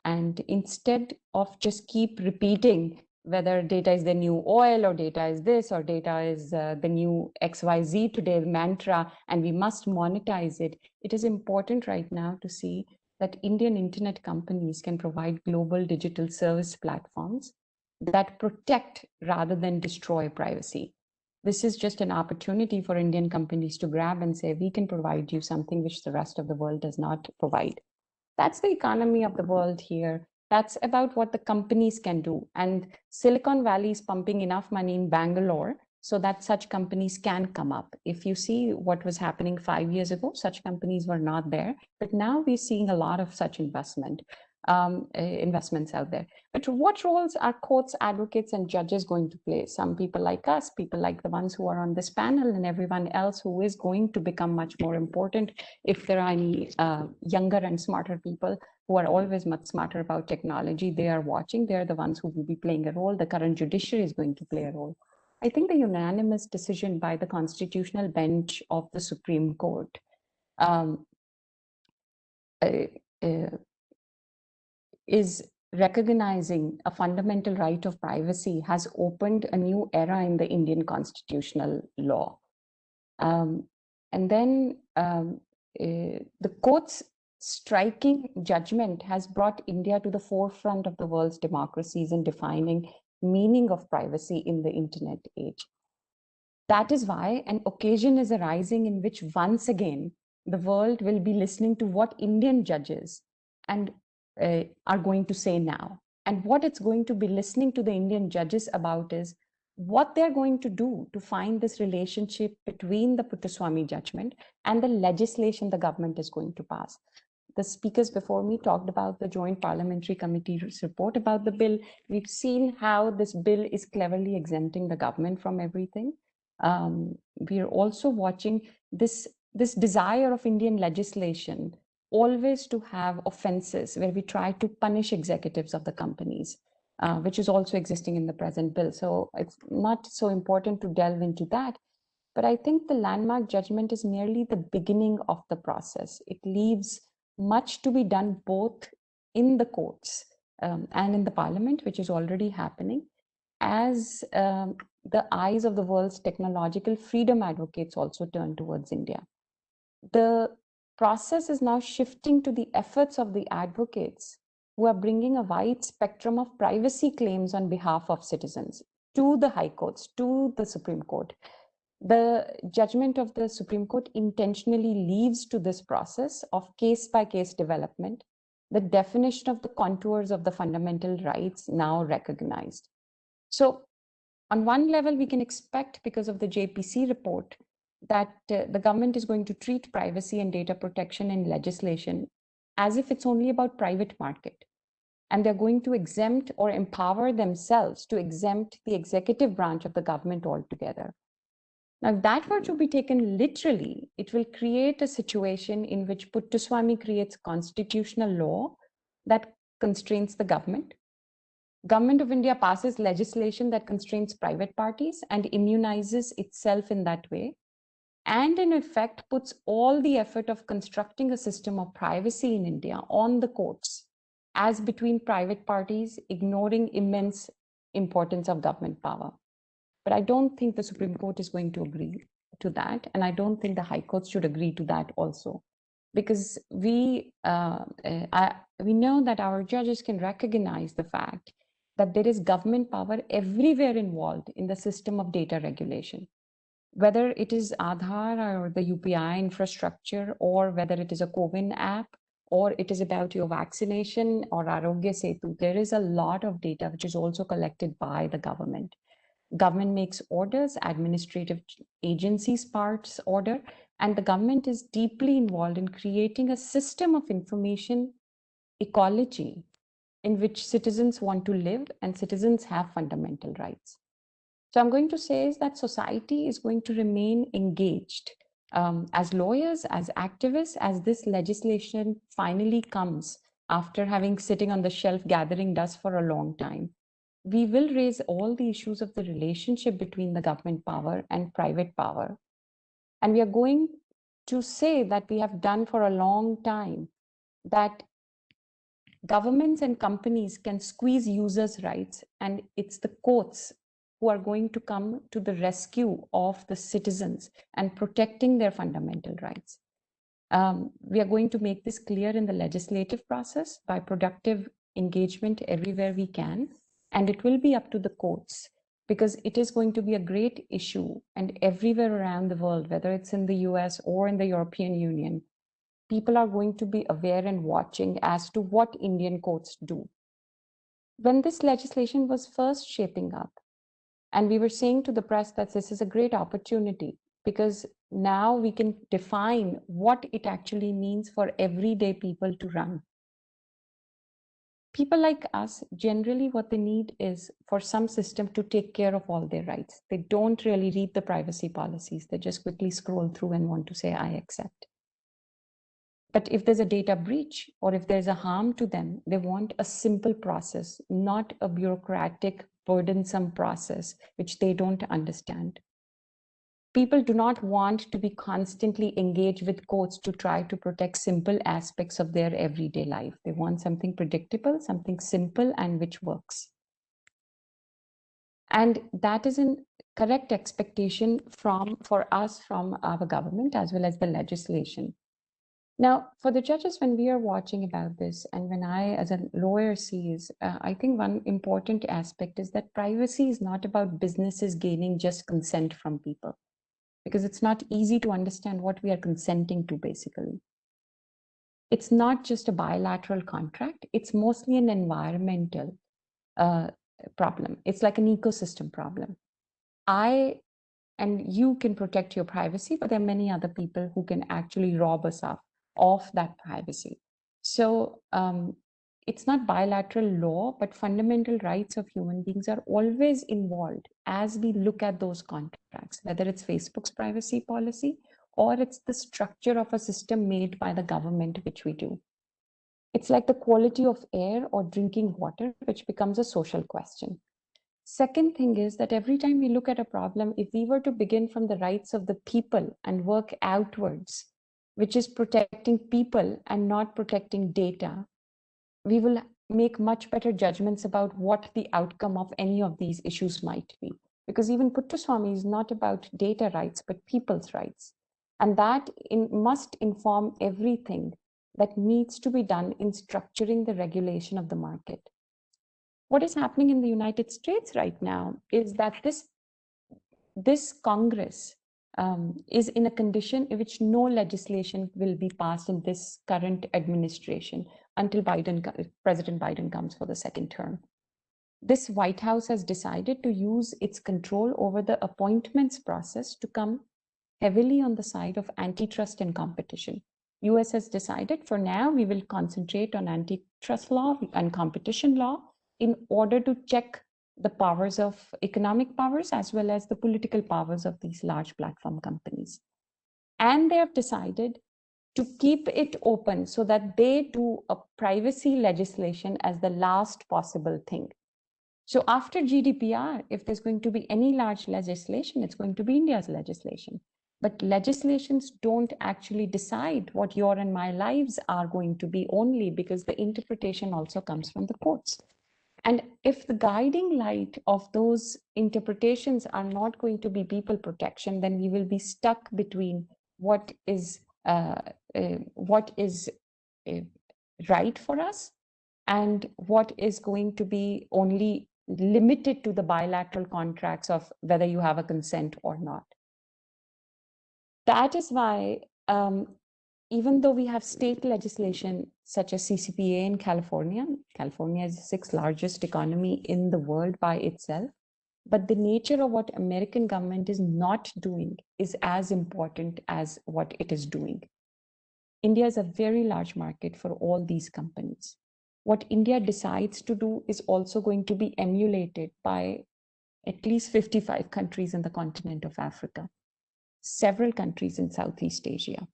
And instead of just keep repeating whether data is the new oil or data is this or data is the new XYZ today mantra, and we must monetize it, it is important right now to see that Indian internet companies can provide global digital service platforms that protect rather than destroy privacy. This is just an opportunity for Indian companies to grab and say, we can provide you something which the rest of the world does not provide. That's the economy of the world here. That's about what the companies can do. And Silicon Valley is pumping enough money in Bangalore so that such companies can come up. If you see what was happening 5 years ago, such companies were not there. But now we're seeing a lot of such investments out there. But what roles are courts, advocates, and judges going to play? Some people like us, people like the ones who are on this panel, and everyone else who is going to become much more important if there are any younger and smarter people who are always much smarter about technology. They are watching. They're the ones who will be playing a role. The current judiciary is going to play a role. I think the unanimous decision by the constitutional bench of the Supreme Court is recognizing a fundamental right of privacy has opened a new era in the Indian constitutional law. The court's striking judgment has brought India to the forefront of the world's democracies in defining meaning of privacy in the internet age. That is why an occasion is arising in which once again the world will be listening to what Indian judges and are going to say now. And what it's going to be listening to the Indian judges about is what they're going to do to find this relationship between the Puttaswamy judgment and the legislation the government is going to pass. The speakers before me talked about the Joint Parliamentary Committee's report about the bill. We've seen how this bill is cleverly exempting the government from everything. We are also watching this desire of Indian legislation always to have offenses where we try to punish executives of the companies, which is also existing in the present bill. So it's not so important to delve into that. But I think the landmark judgment is merely the beginning of the process. It leaves much to be done both in the courts and in the parliament, which is already happening, as the eyes of the world's technological freedom advocates also turn towards India. The process is now shifting to the efforts of the advocates who are bringing a wide spectrum of privacy claims on behalf of citizens to the high courts, to the Supreme Court. The judgment of the Supreme Court intentionally leaves to this process of case-by-case development the definition of the contours of the fundamental rights now recognized. So on one level, we can expect, because of the JPC report, that the government is going to treat privacy and data protection in legislation as if it's only about private market. And they're going to exempt or empower themselves to exempt the executive branch of the government altogether. Now, if that were to be taken literally, it will create a situation in which Puttaswamy creates constitutional law that constrains the government. Government of India passes legislation that constrains private parties and immunizes itself in that way, and in effect puts all the effort of constructing a system of privacy in India on the courts as between private parties, ignoring immense importance of government power. But I don't think the Supreme Court is going to agree to that, and I don't think the High Courts should agree to that also, because we know that our judges can recognize the fact that there is government power everywhere involved in the system of data regulation, whether it is Aadhaar or the UPI infrastructure, or whether it is a CoWIN app, or it is about your vaccination or Arogya Setu. There is a lot of data which is also collected by the government. Government makes orders, administrative agencies pass order, and the government is deeply involved in creating a system of information ecology in which citizens want to live and citizens have fundamental rights. So I'm going to say is that society is going to remain engaged As lawyers, as activists, as this legislation finally comes after having sitting on the shelf gathering dust for a long time, we will raise all the issues of the relationship between the government power and private power. And we are going to say that we have done for a long time that governments and companies can squeeze users' rights, and it's the courts who are going to come to the rescue of the citizens and protecting their fundamental rights. We are going to make this clear in the legislative process by productive engagement everywhere we can, and it will be up to the courts because it is going to be a great issue, and everywhere around the world, whether it's in the US or in the European Union, people are going to be aware and watching as to what Indian courts do. When this legislation was first shaping up, and we were saying to the press that this is a great opportunity because now we can define what it actually means for everyday people to run. People like us, generally what they need is for some system to take care of all their rights. They don't really read the privacy policies. They just quickly scroll through and want to say, I accept. But if there's a data breach or if there's a harm to them, they want a simple process, not a bureaucratic, burdensome process, which they don't understand. People do not want to be constantly engaged with courts to try to protect simple aspects of their everyday life. They want something predictable, something simple, and which works. And that is a correct expectation for us from our government as well as the legislation. Now, for the judges, when we are watching about this, and when I, as a lawyer, sees, I think one important aspect is that privacy is not about businesses gaining just consent from people, because it's not easy to understand what we are consenting to, basically. It's not just a bilateral contract. It's mostly an environmental problem. It's like an ecosystem problem. I and you can protect your privacy, but there are many other people who can actually rob us of that privacy. So it's not bilateral law, but fundamental rights of human beings are always involved as we look at those contracts, whether it's Facebook's privacy policy or it's the structure of a system made by the government, which we do. It's like the quality of air or drinking water, which becomes a social question. Second thing is that every time we look at a problem, if we were to begin from the rights of the people and work outwards, which is protecting people and not protecting data, we will make much better judgments about what the outcome of any of these issues might be. Because even Puttaswamy is not about data rights, but people's rights. And that must inform everything that needs to be done in structuring the regulation of the market. What is happening in the United States right now is that this Congress is in a condition in which no legislation will be passed in this current administration until President Biden comes for the second term. This White House has decided to use its control over the appointments process to come heavily on the side of antitrust and competition. US has decided for now we will concentrate on antitrust law and competition law in order to check the powers of economic powers as well as the political powers of these large platform companies. And they have decided to keep it open so that they do a privacy legislation as the last possible thing. So after GDPR, if there's going to be any large legislation, it's going to be India's legislation. But legislations don't actually decide what your and my lives are going to be, only because the interpretation also comes from the courts. And if the guiding light of those interpretations are not going to be people protection, then we will be stuck between what is right for us and what is going to be only limited to the bilateral contracts of whether you have a consent or not. That is why, even though we have state legislation such as CCPA in California, California is the sixth largest economy in the world by itself, but the nature of what American government is not doing is as important as what it is doing. India is a very large market for all these companies. What India decides to do is also going to be emulated by at least 55 countries in the continent of Africa. several countries in Southeast Asia.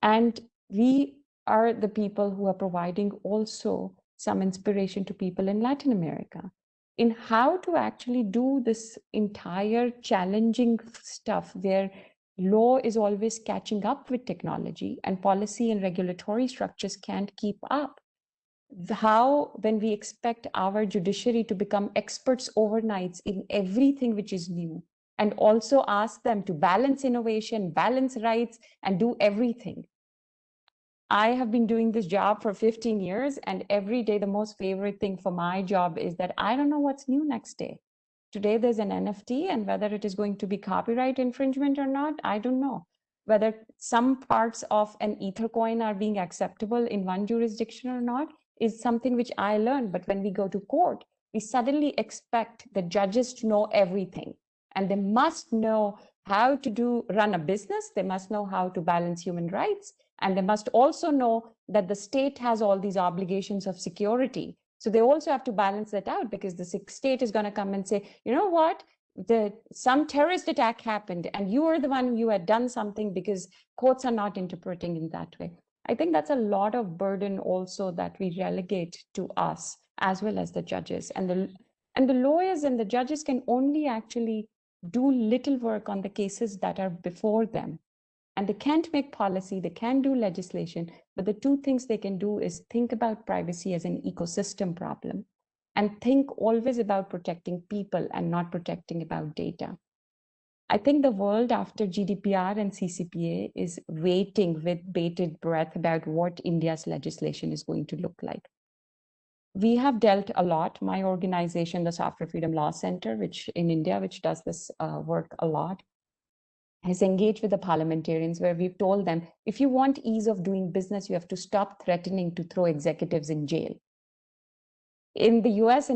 And we are the people who are providing also some inspiration to people in Latin America in how to actually do this entire challenging stuff where law is always catching up with technology and policy and regulatory structures can't keep up. How, when we expect our judiciary to become experts overnight in everything which is new, and also ask them to balance innovation, balance rights, and do everything. I have been doing this job for 15 years, and every day the most favorite thing for my job is that I don't know what's new next day. Today there's an NFT, and whether it is going to be copyright infringement or not, I don't know. Whether some parts of an Ether coin are being acceptable in one jurisdiction or not is something which I learned. But when we go to court, we suddenly expect the judges to know everything, and they must know how to run a business. They must know how to balance human rights. And they must also know that the state has all these obligations of security. So they also have to balance that out, because the state is going to come and say, you know what, some terrorist attack happened and you are the one who had done something, because courts are not interpreting in that way. I think that's a lot of burden also that we relegate to us, as well as the judges. And the lawyers and the judges can only actually do little work on the cases that are before them. And they can't make policy, they can't do legislation, but the two things they can do is think about privacy as an ecosystem problem, and think always about protecting people and not protecting about data. I think the world after GDPR and CCPA is waiting with bated breath about what India's legislation is going to look like. We have dealt a lot, my organization, the Software Freedom Law Center, which in India, which does this work a lot, has engaged with the parliamentarians, where we've told them, if you want ease of doing business, you have to stop threatening to throw executives in jail. In the US,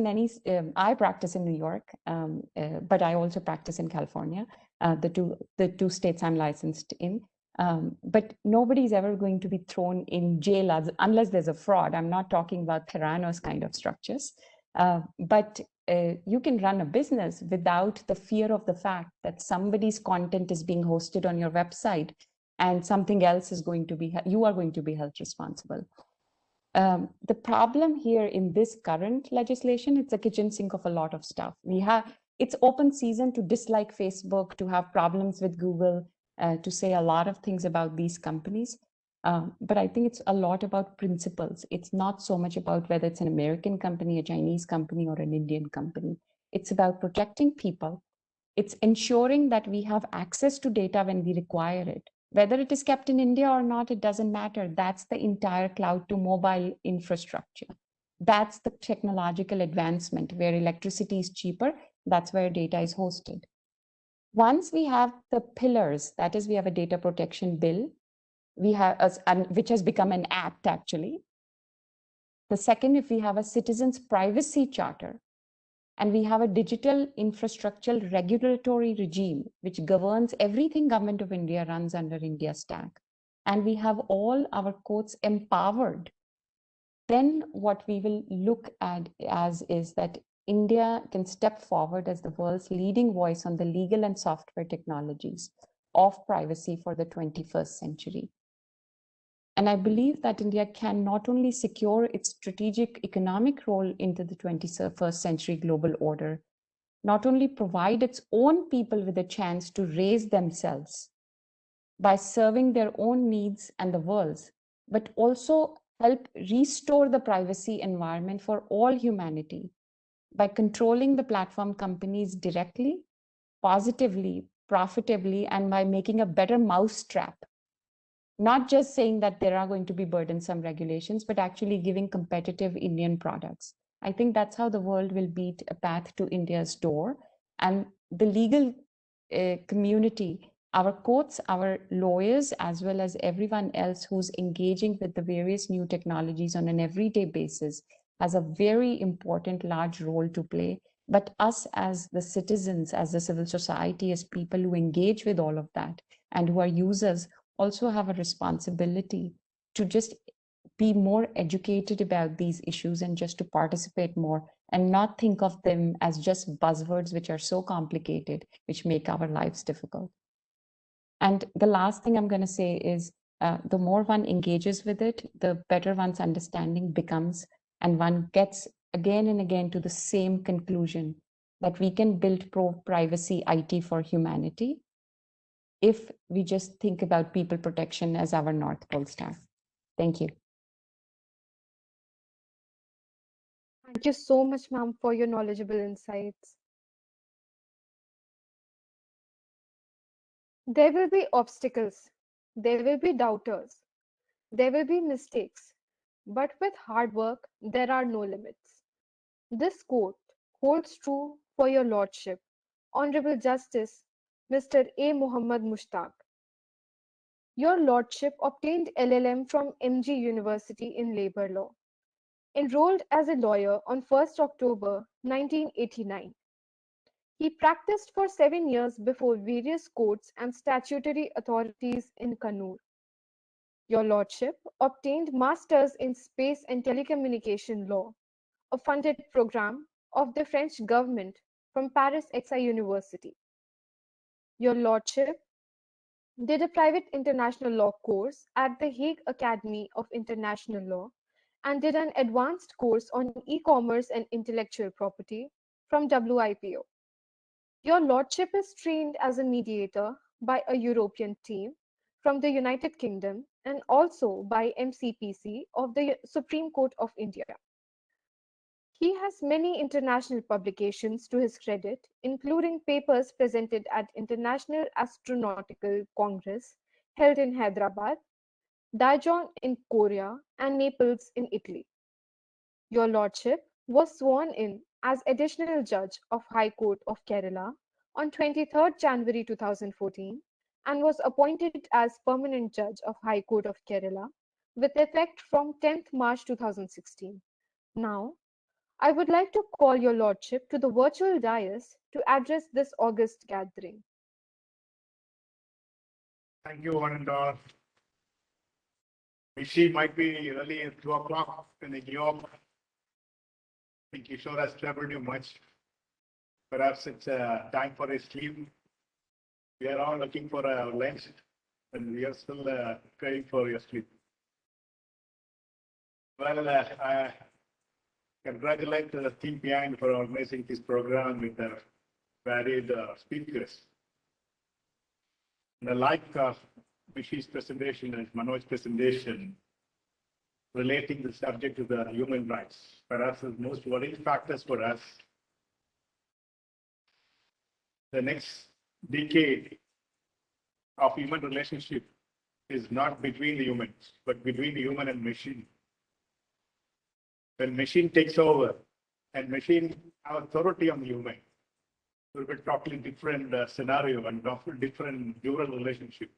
I practice in New York, but I also practice in California, the two states I'm licensed in. But nobody's ever going to be thrown in jail unless there's a fraud. I'm not talking about Theranos kind of structures. But you can run a business without the fear of the fact that somebody's content is being hosted on your website and something else is going to be, you are going to be held responsible. The problem here in this current legislation, it's a kitchen sink of a lot of stuff. It's open season to dislike Facebook, to have problems with Google, to say a lot of things about these companies. But I think it's a lot about principles. It's not so much about whether it's an American company, a Chinese company, or an Indian company. It's about protecting people. It's ensuring that we have access to data when we require it. Whether it is kept in India or not, it doesn't matter. That's the entire cloud to mobile infrastructure. That's the technological advancement. Where electricity is cheaper, that's where data is hosted. Once we have the pillars, that is, we have a data protection bill, which has become an act actually. The second, if we have a citizens' privacy charter, and we have a digital infrastructure regulatory regime which governs everything Government of India runs under India stack, and we have all our courts empowered, then what we will look at is that India can step forward as the world's leading voice on the legal and software technologies of privacy for the 21st century. And I believe that India can not only secure its strategic economic role into the 21st century global order, not only provide its own people with a chance to raise themselves by serving their own needs and the world's, but also help restore the privacy environment for all humanity by controlling the platform companies directly, positively, profitably, and by making a better mousetrap. Not just saying that there are going to be burdensome regulations, but actually giving competitive Indian products. I think that's how the world will beat a path to India's door. And the legal community, our courts, our lawyers, as well as everyone else who's engaging with the various new technologies on an everyday basis, has a very important, large role to play. But us as the citizens, as the civil society, as people who engage with all of that and who are users, also have a responsibility to just be more educated about these issues and just to participate more and not think of them as just buzzwords which are so complicated, which make our lives difficult. And the last thing I'm going to say is the more one engages with it, the better one's understanding becomes, and one gets again and again to the same conclusion that we can build pro-privacy IT for humanity if we just think about people protection as our North Pole star. Thank you. Thank you so much, ma'am, for your knowledgeable insights. There will be obstacles, there will be doubters, there will be mistakes, but with hard work, there are no limits. This quote holds true for your Lordship, Honorable Justice Mr. A. Muhammad Mustaque. Your Lordship obtained LLM from MG University in Labour Law, enrolled as a lawyer on 1st October 1989. He practiced for 7 years before various courts and statutory authorities in Kannur. Your Lordship obtained Masters in Space and Telecommunication Law, a funded program of the French government from Paris Exi University. Your Lordship did a private international law course at the Hague Academy of International Law and did an advanced course on e-commerce and intellectual property from WIPO. Your Lordship is trained as a mediator by a European team from the United Kingdom and also by MCPC of the Supreme Court of India. He has many international publications to his credit, including papers presented at International Astronautical Congress held in Hyderabad, Dijon in Korea, and Naples in Italy. Your Lordship was sworn in as Additional Judge of High Court of Kerala on 23rd January 2014 and was appointed as Permanent Judge of High Court of Kerala with effect from 10th March 2016. Now, I would like to call your Lordship to the virtual dais to address this august gathering. Thank you, one and all. Mishi might be early at 2 o'clock in New York. I think Kishore has traveled you much. Perhaps it's time for a sleep. We are all looking for a lunch, and we are still praying for your sleep. Well, I congratulate the team behind for organizing this program with varied speakers. And I like Mishi's presentation and Manoj's presentation relating the subject to the human rights. Perhaps the most worrying factors for us, the next decade of human relationship is not between the humans, but between the human and machine. When machine takes over and machine have authority on the human, it will be a totally different scenario and different dual relationship.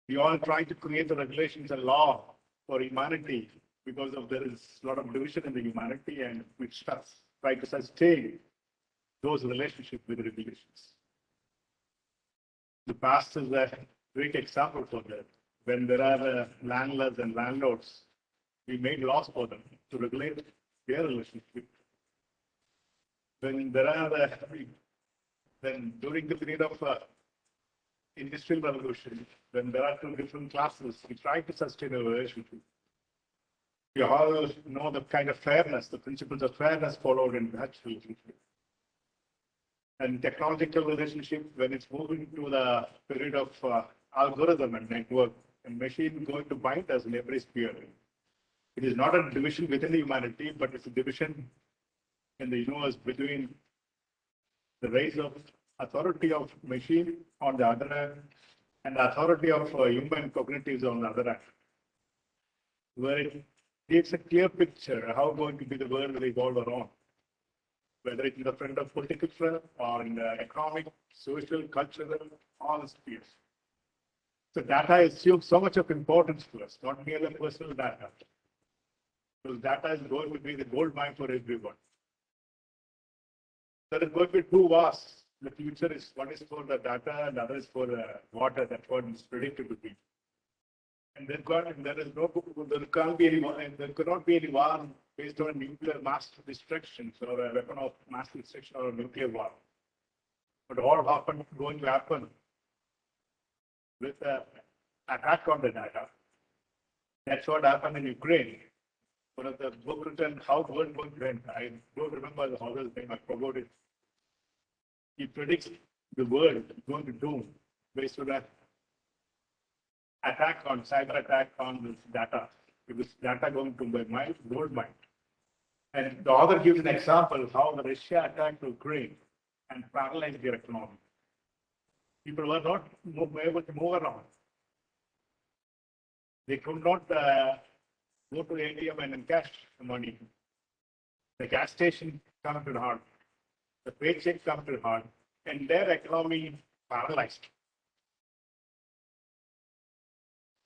We all try to create the regulations and law for humanity because there is a lot of division in the humanity, and we try to sustain those relationships with regulations. The past is a great example for that. When there are landlords and landlords, we made laws for them to regulate their relationship. When there are then during the period of industrial revolution, when there are two different classes, we try to sustain a relationship. We all know the kind of fairness, the principles of fairness followed in that relationship. And technological relationship, when it's moving to the period of algorithm and network and machine going to bind us in every sphere. It is not a division within the humanity, but it's a division in the universe between the rise of authority of machine on the other hand and the authority of human cognitives on the other hand, where it gives a clear picture of how going to be the world will evolve around, whether it's in the front of political front or in the economic, social, cultural, all the spheres. So data assumes so much of importance to us, not merely personal data. Because data is going to be the gold mine for everyone. There is going to be two wars. The future is one is for the data and the other is for the water. That's what is predicted to be. And there can't be any, and there cannot be any war based on nuclear mass destruction or a weapon of mass destruction or a nuclear war. But all going to happen with an attack on the data. That's what happened in Ukraine. One of the book written, How the World Went. I don't remember the author's name, I forgot it. He predicts the world going to doom based on that attack on, cyber attack on this data. It was data going to be mined, gold mine. And the author gives an example of how the Russia attacked Ukraine and paralyzed their economy. People were not able to move around. They could not go to the ATM and encash the money. The gas station come to halt. The paycheck come to halt, and their economy paralyzed.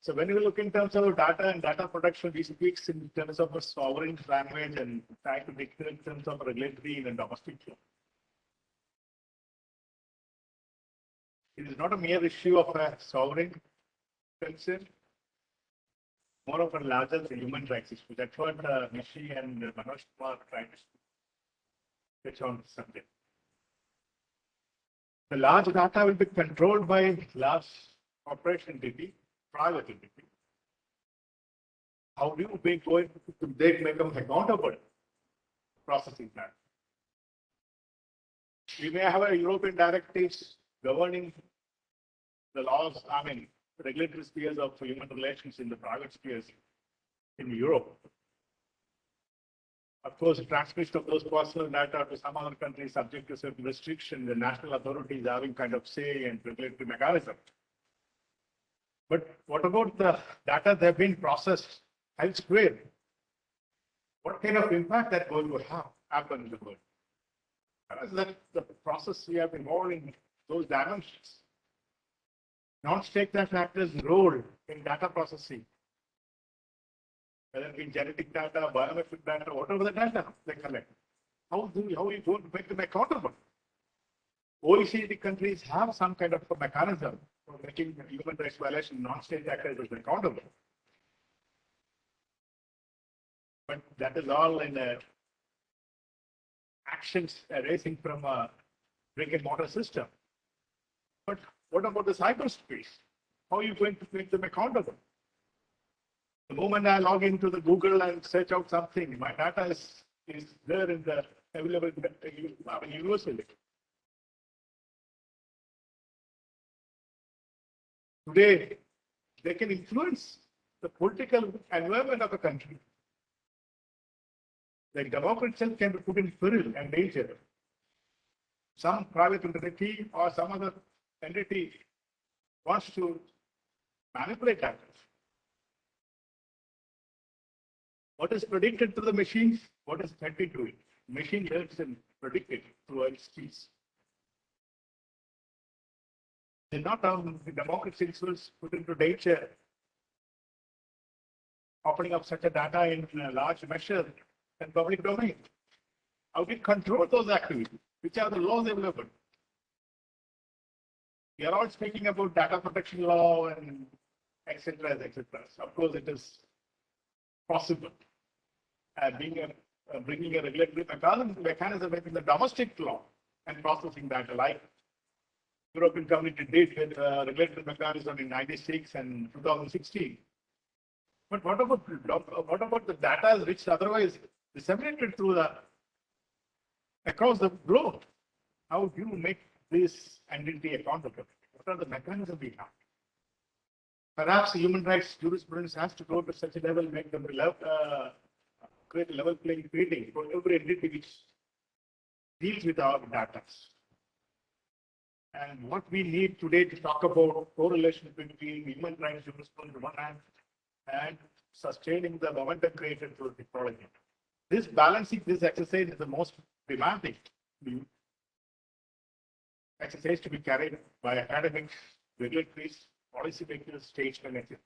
So when we look in terms of data and data protection, we speak in terms of a sovereign language and try to declare in terms of regulatory and domestic law. It is not a mere issue of a sovereign concern, more of a larger human rights issue. That's what Mishi and Manoj Kumar trying to touch on the subject. The large data will be controlled by large corporation entity, private entity. How do you make going to they become accountable processing that? We may have a European directives governing the laws, regulatory spheres of human relations in the private spheres in Europe. Of course, the transmission of those personal data to some other countries subject to certain restrictions, the national authorities having kind of say and regulatory mechanism. But what about the data that have been processed elsewhere? What kind of impact that going to happen in the world? As that the process we have involved in those dimensions. Non-state actors' role in data processing, whether it be genetic data, biometric data, whatever the data they collect. How are you going to make them accountable? OECD countries have some kind of a mechanism for making human rights violation non-state actors accountable. But that is all in actions arising from a brick and mortar system. But what about the cyberspace? How are you going to make them accountable? The moment I log into the Google and search out something, my data is there in the available universally. Today, they can influence the political environment of a country. The democracy itself can be put in peril and danger. Some private entity or some other entity wants to manipulate that. What is predicted to the machines? What is fed to it? Machine learns and predicts it through its skills. They not have the democracy itself put into danger, opening up such a data in a large measure and public domain. How do you control those activities? Which are the laws available? We are all speaking about data protection law and etc. etc. So of course, it is possible. Bringing a regulatory mechanism in the domestic law and processing data, like European Community did with regulatory mechanism in '96 and 2016. But what about the data which otherwise disseminated through across the globe? How do you make this entity accountable? What are the mechanisms we have? Perhaps human rights jurisprudence has to go to such a level, make them create a level playing field for every entity which deals with our data. And what we need today to talk about correlation between human rights jurisprudence on one hand and sustaining the momentum created through technology. This balancing this exercise is the most demanding exercise to be carried by academics, regulators, policymakers, statesmen, etc.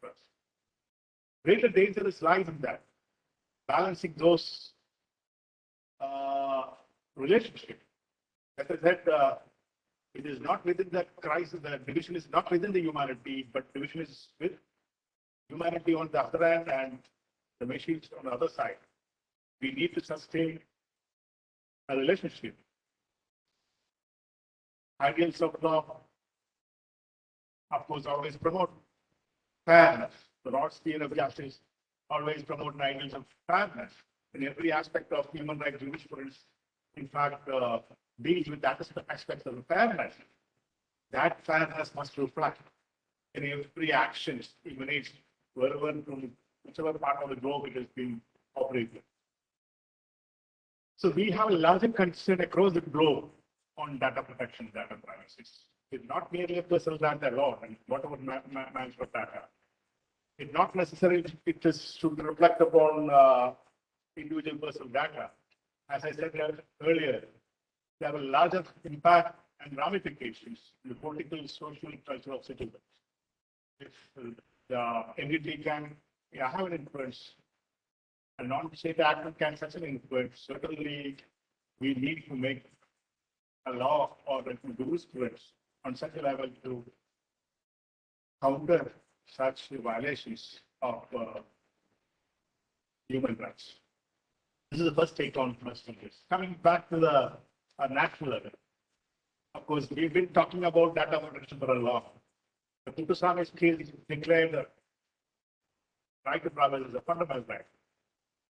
Greater danger lies in that, balancing those relationships. As I said, it is not within that crisis, the division is not within the humanity, but division is with humanity on the other hand and the machines on the other side. We need to sustain a relationship. Ideals of law of course, always promote fairness. The broad sphere of justice always promote ideals of fairness in every aspect of human rights jurisprudence. In fact, deals with that aspect of fairness. That fairness must reflect in every action emanates wherever from whichever part of the globe it has been operated. So we have a larger concern across the globe on data protection, data privacy. It's not merely a personal data law and whatever management data. It's not necessarily it should reflect upon individual personal data. As I said earlier, they have a larger impact and ramifications in the political, social, and cultural citizens. If the entity can have an influence, a non-state actor can such an influence, certainly we need to make a law or jurisprudence on such a level to counter such violations of human rights. This is the first take on this. Coming back to the national level, of course, we've been talking about data protection for a long. The Kutusami's case declared the right to privacy as a fundamental right.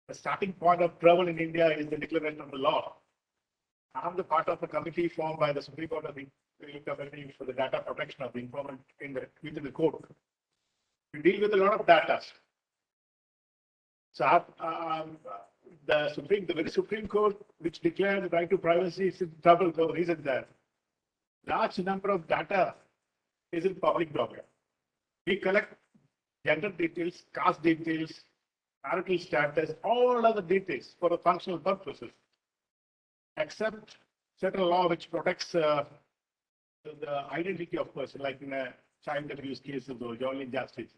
The starting point of travel in India is the declaration of the law. I'm the part of a committee formed by the Supreme Court of the Committee for the Data Protection of the Informant within the court. We deal with a lot of data. So the very Supreme Court, which declared the right to privacy, is in trouble for the reason that large number of data is in public domain. We collect gender details, caste details, marital status, all other details for functional purposes, except certain law which protects the identity of person, like in a child abuse cases or joint injustice.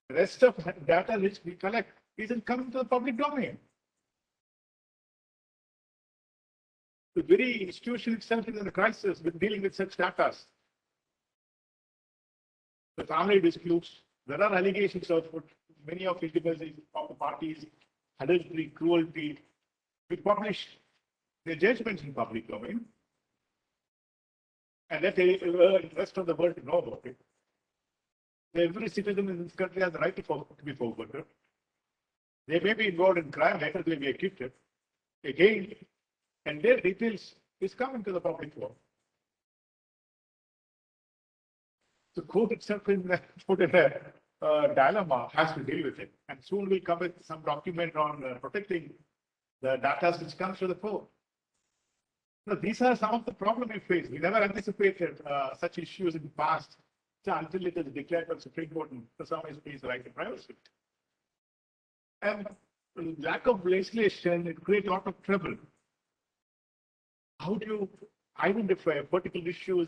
The rest of data which we collect isn't coming to the public domain. The very institution itself is in a crisis with dealing with such data. The family disputes, there are allegations of many of the parties, adultery, cruelty. We publish their judgments in public domain and let the rest of the world know about it. Every citizen in this country has the right to be forwarded. They may be involved in crime, later they may be acquitted. Again, and their details is coming to the public forum. The court itself is put in a dilemma, has to deal with it. And soon we'll come with some document on protecting the data which comes to the court. So these are some of the problems we face. We never anticipated such issues in the past until it is declared by the Supreme Court and for some reason right to privacy. And lack of legislation, it creates a lot of trouble. How do you identify a particular issue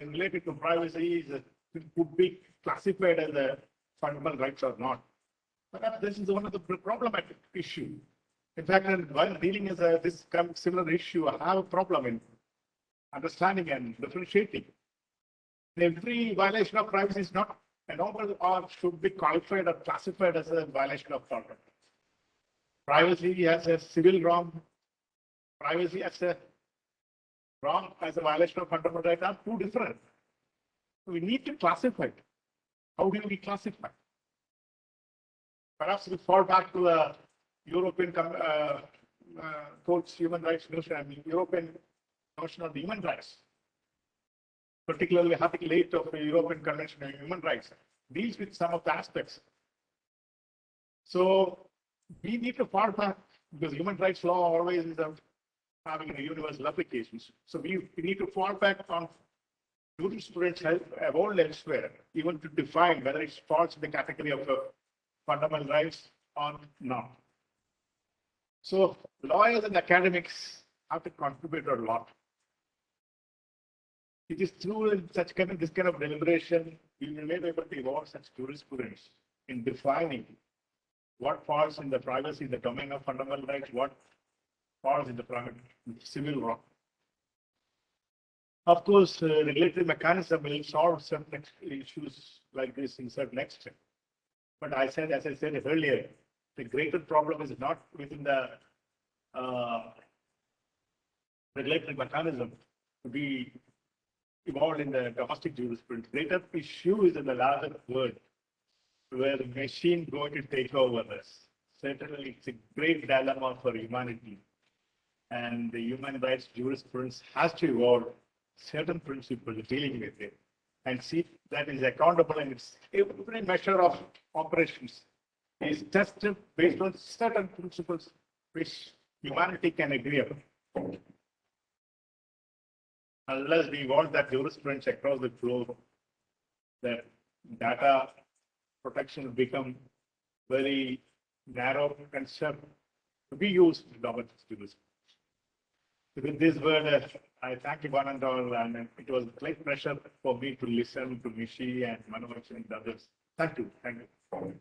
related to privacy could be classified as a fundamental rights or not? Perhaps this is one of the problematic issues. In fact, while dealing with this similar issue, I have a problem in understanding and differentiating. Every violation of privacy is not a normal or should be qualified or classified as a violation of contract. Privacy as a civil wrong, privacy as a wrong as a violation of fundamental rights are two different. We need to classify it. How do we classify? Perhaps we fall back to the European Court's human rights notion and the European notion of human rights, particularly Article 8 of the European Convention on Human Rights, deals with some of the aspects. So we need to fall back because human rights law always is having a universal applications. So we need to fall back on jurisprudence evolved elsewhere, even to define whether it falls in the category of fundamental rights or not. So lawyers and academics have to contribute a lot. It is through this kind of deliberation we will be able to evolve such jurisprudence in defining what falls in the privacy, the domain of fundamental rights, what falls in the civil law. Of course, regulatory mechanism will solve certain issues like this in certain extent. But as I said earlier, the greater problem is not within the regulatory mechanism to be evolved in the domestic jurisprudence. Greater issue is in the larger world, where the machine going to take over us. Certainly, it's a great dilemma for humanity. And the human rights jurisprudence has to evolve certain principles dealing with it and see that is accountable, and its every measure of operations is tested based on certain principles which humanity can agree upon. Unless we want that jurisprudence across the globe, that data protection will become very narrow concept to be used in domestic jurisprudence. With this word, I thank you one and all, and it was a great pleasure for me to listen to Mishi and Manoj and others. Thank you. Thank you.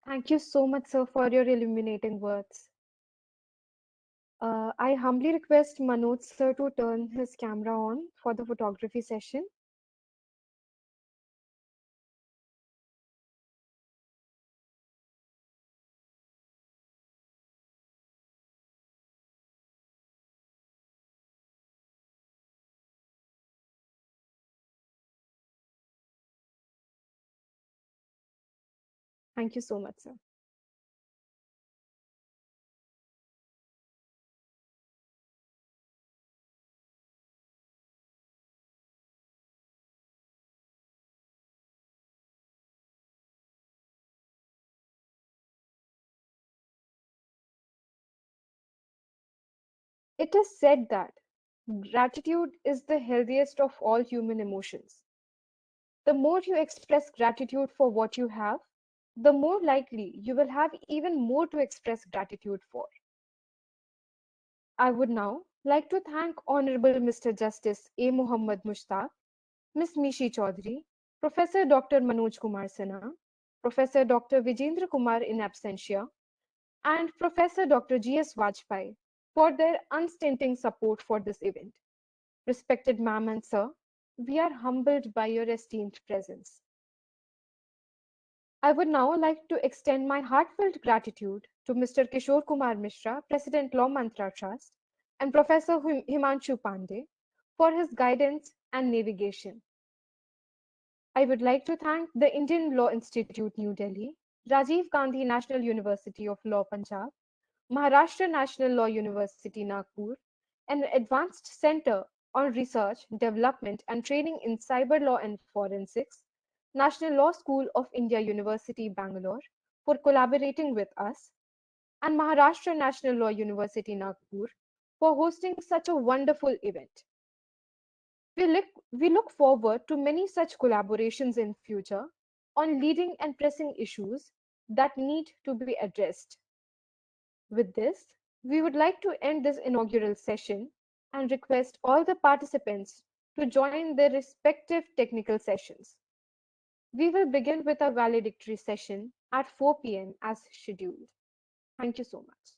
Thank you so much, sir, for your illuminating words. I humbly request Manoj, sir, to turn his camera on for the photography session. Thank you so much, sir. It is said that gratitude is the healthiest of all human emotions. The more you express gratitude for what you have, the more likely you will have even more to express gratitude for. I would now like to thank Honorable Mr. Justice A. Muhammad Mustaque, Ms. Mishi Choudhary, Professor Dr. Manoj Kumar Sinha, Professor Dr. Vijendra Kumar in absentia, and Professor Dr. G.S. Bajpai for their unstinting support for this event. Respected ma'am and sir, we are humbled by your esteemed presence. I would now like to extend my heartfelt gratitude to Mr. Kishore Kumar Mishra, President Law Mantra Trust, and Professor Himanshu Pandey for his guidance and navigation. I would like to thank the Indian Law Institute, New Delhi, Rajiv Gandhi National University of Law, Punjab, Maharashtra National Law University, Nagpur, and Advanced Center on Research, Development and Training in Cyber Law and Forensics, National Law School of India University, Bangalore, for collaborating with us, and Maharashtra National Law University, Nagpur, for hosting such a wonderful event. We look forward to many such collaborations in future on leading and pressing issues that need to be addressed. With this, we would like to end this inaugural session and request all the participants to join their respective technical sessions. We will begin with a valedictory session at 4 p.m. as scheduled. Thank you so much.